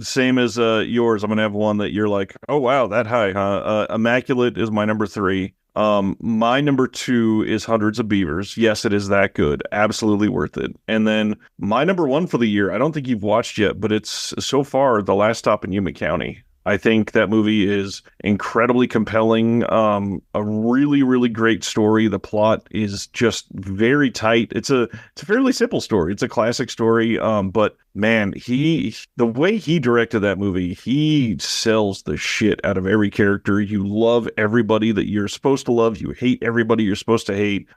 same as yours. I'm gonna have one that you're like, oh wow, that high, huh? Immaculate is my number 3. My number 2 is Hundreds of Beavers. Yes, it is that good. Absolutely worth it. And then my number 1 for the year, I don't think you've watched yet, but it's so far The Last Stop in Yuma County. I think that movie is incredibly compelling. A really, really great story. The plot is just very tight. It's a fairly simple story. It's a classic story. But man, the way he directed that movie, he sells the shit out of every character. You love everybody that you're supposed to love. You hate everybody you're supposed to hate.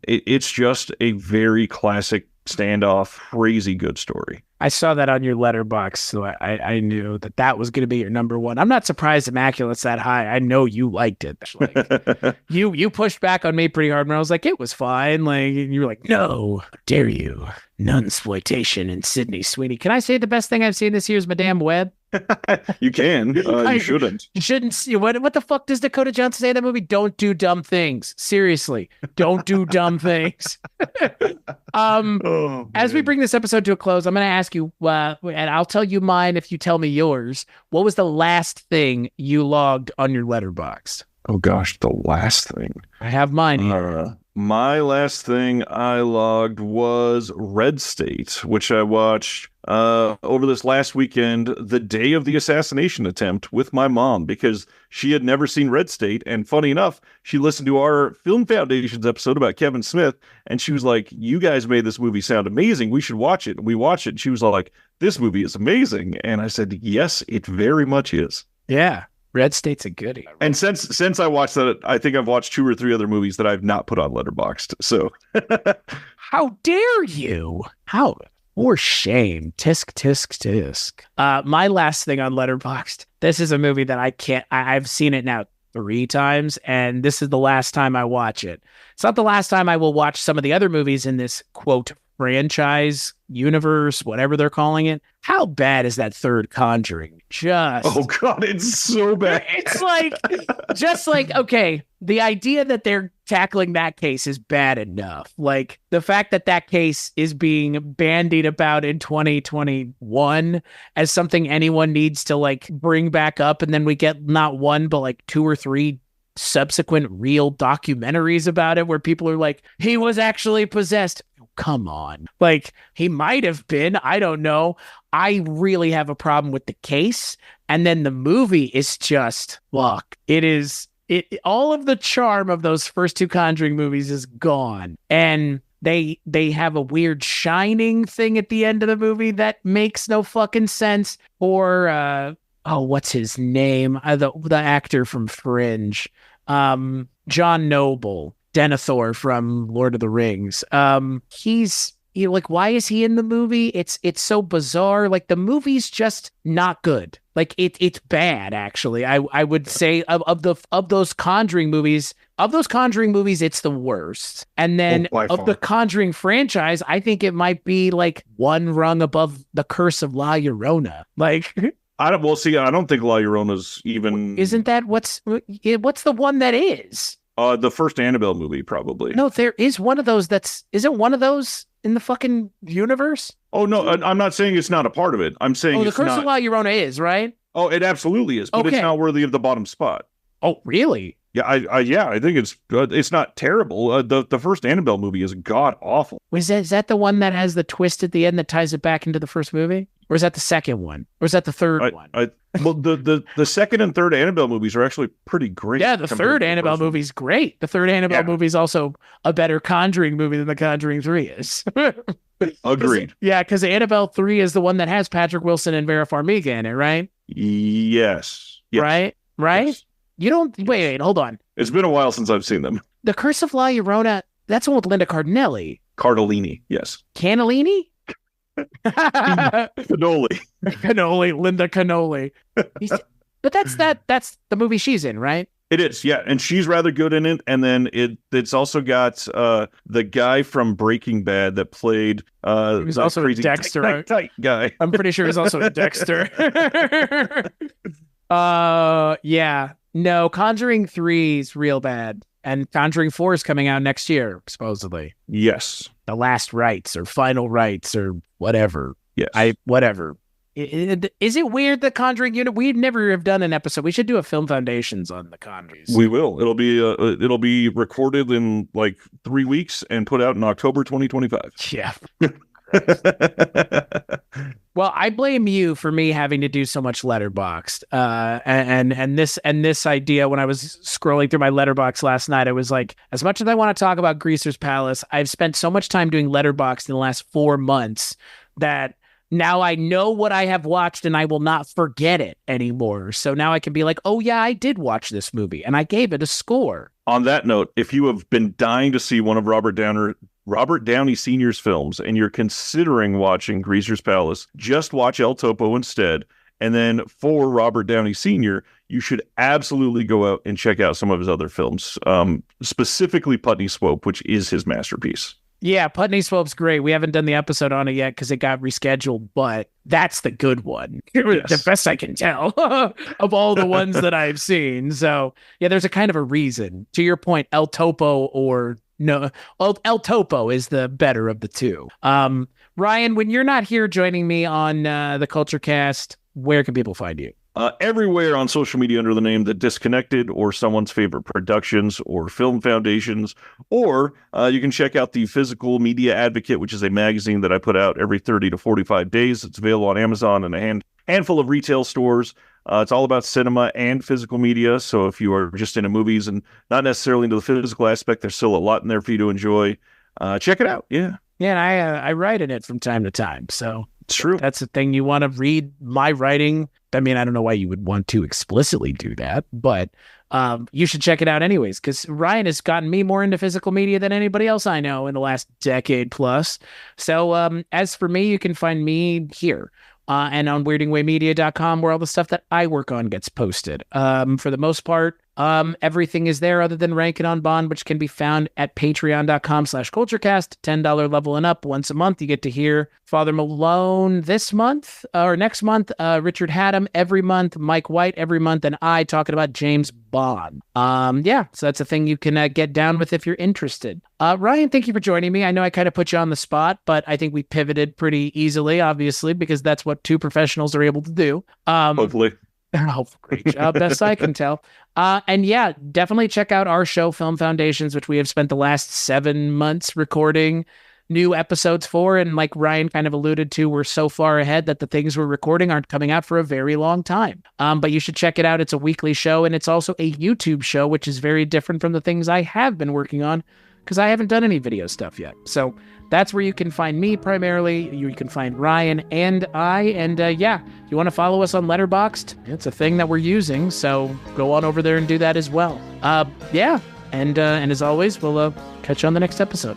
It's just a very classic standoff, crazy good story.
I saw that on your Letterboxd, so I knew that was going to be your number 1. I'm not surprised Immaculate's that high. I know you liked it. Like, you pushed back on me pretty hard when I was like, it was fine. Like, you were like, no, how dare you? Nunsploitation and Sydney Sweeney. Can I say the best thing I've seen this year is Madame Web?
You can. You shouldn't.
You shouldn't see what the fuck does Dakota Johnson say in that movie? Don't do dumb things. Seriously, don't do dumb things. As we bring this episode to a close, I'm going to ask you, and I'll tell you mine if you tell me yours. What was the last thing you logged on your Letterboxd?
Oh gosh, the last thing.
I have mine here.
My last thing I logged was Red State, which I watched over this last weekend, the day of the assassination attempt, with my mom, because she had never seen Red State. And funny enough, she listened to our Film Foundations episode about Kevin Smith, and she was like, you guys made this movie sound amazing. We should watch it. And we watched it. And she was like, this movie is amazing. And I said, yes, it very much is.
Yeah. Red State's a goodie.
And since I watched that, I think I've watched 2 or 3 other movies that I've not put on Letterboxd. So,
how dare you? How for shame? Tisk tisk tisk. My last thing on Letterboxd. This is a movie that I've seen it now 3 times, and this is the last time I watch it. It's not the last time I will watch some of the other movies in this quote franchise universe, whatever they're calling it. How bad is that third Conjuring?
Oh god, it's so bad.
It's like, just like, okay, the idea that they're tackling that case is bad enough. Like, the fact that case is being bandied about in 2021 as something anyone needs to like bring back up, and then we get not 1 but like 2 or 3 subsequent real documentaries about it where people are like, he was actually possessed. Come on. Like, he might have been. I don't know. I really have a problem with the case. And then the movie is just, look, all of the charm of those first 2 Conjuring movies is gone. And they have a weird Shining thing at the end of the movie that makes no fucking sense. Or, what's his name? The actor from Fringe. John Noble. Denethor from Lord of the Rings. He's like, why is he in the movie? It's so bizarre. Like, the movie's just not good. Like, it's bad, actually. I would say of those Conjuring movies, it's the worst. And then of the Conjuring franchise, I think it might be like 1 rung above The Curse of La Llorona. Like,
I don't think La Llorona's even.
Isn't that what's the one that is?
The first Annabelle movie, probably.
No, there is one of those isn't one of those in the fucking universe?
Oh, no, I'm not saying it's not a part of it. I'm saying
the Curse of La Llorona is, right?
Oh, it absolutely is, but It's not worthy of the bottom spot.
Oh, really?
Yeah, I think it's not terrible. The first Annabelle movie is god awful.
Is that the one that has the twist at the end that ties it back into the first movie? Or is that the second one? Or is that the third one?
Well, the second and third Annabelle movies are actually pretty great.
Yeah, the third Annabelle movie is great. The third Annabelle movie is also a better Conjuring movie than The Conjuring 3 is.
Agreed.
Because Annabelle 3 is the one that has Patrick Wilson and Vera Farmiga in it, right?
Yes.
Right? Yes. You don't... Wait, hold on.
It's been a while since I've seen them.
The Curse of La Llorona, that's the one with Linda Cardellini.
Cardellini, yes.
Cannellini?
Cannoli.
Linda Cannoli. But that's the movie she's in, right?
It is, yeah, and she's rather good in it. And then it's also got the guy from Breaking Bad that played
he was also
crazy
Dexter
tight guy.
I'm pretty sure he's also Dexter. Yeah. No, Conjuring 3 is real bad. And Conjuring 4 is coming out next year, supposedly.
Yes.
The last rites or final rites or whatever.
Yes.
Whatever. Is it weird the Conjuring unit? We never have done an episode. We should do a Film Foundations on the Conjurings.
We will. It'll be recorded in like 3 weeks and put out in October 2025.
Yeah. Well, I blame you for me having to do so much Letterboxd. And this idea, when I was scrolling through my Letterboxd last night, I was like, as much as I want to talk about Greaser's Palace, I've spent so much time doing Letterboxd in the last 4 months that now I know what I have watched and I will not forget it anymore. So now I can be like, oh yeah, I did watch this movie and I gave it a score.
On that note, if you have been dying to see one of Robert Downey Sr.'s films and you're considering watching Greaser's Palace, just watch El Topo instead. And then for Robert Downey Sr., you should absolutely go out and check out some of his other films, specifically Putney Swope, which is his masterpiece.
Yeah, Putney Swope's great. We haven't done the episode on it yet because it got rescheduled, but that's the good one. Yes. The best I can tell of all the ones that I've seen. So, yeah, there's a kind of a reason. To your point, El Topo or no, El Topo is the better of the two. Ryan, when you're not here joining me on the Culture Cast, where can people find you?
Everywhere on social media under the name The Disconnected or someone's favorite productions or Film Foundations, or you can check out the Physical Media Advocate, which is a magazine that I put out every 30 to 45 days. It's available on Amazon and a handful of retail stores. It's all about cinema and physical media. So if you are just into movies and not necessarily into the physical aspect, there's still a lot in there for you to enjoy. Check it out. Yeah.
Yeah, and I write in it from time to time. So
it's true.
That's the thing. You want to read my writing. I mean, I don't know why you would want to explicitly do that, but you should check it out anyways, because Ryan has gotten me more into physical media than anybody else I know in the last decade plus. So as for me, you can find me here and on weirdingwaymedia.com, where all the stuff that I work on gets posted. For the most part, everything is there other than Rankin' on Bond, which can be found at patreon.com/culturecast, $10 level and up. Once a month, you get to hear Father Malone this month or next month, Richard Haddam every month, Mike White every month, and I talking about James Bond. Yeah, so that's a thing you can get down with if you're interested. Ryan, thank you for joining me. I know I kind of put you on the spot, but I think we pivoted pretty easily, obviously, because that's what two professionals are able to do.
Hopefully.
Oh, great job. Best I can tell. And yeah, definitely check out our show, Film Foundations, which we have spent the last 7 months recording new episodes for. And like Ryan kind of alluded to, we're so far ahead that the things we're recording aren't coming out for a very long time. But you should check it out. It's a weekly show, and it's also a YouTube show, which is very different from the things I have been working on because I haven't done any video stuff yet. So that's where you can find me primarily. You can find Ryan and I. And yeah, if you want to follow us on Letterboxd, it's a thing that we're using. So go on over there and do that as well. Yeah. And as always, we'll catch you on the next episode.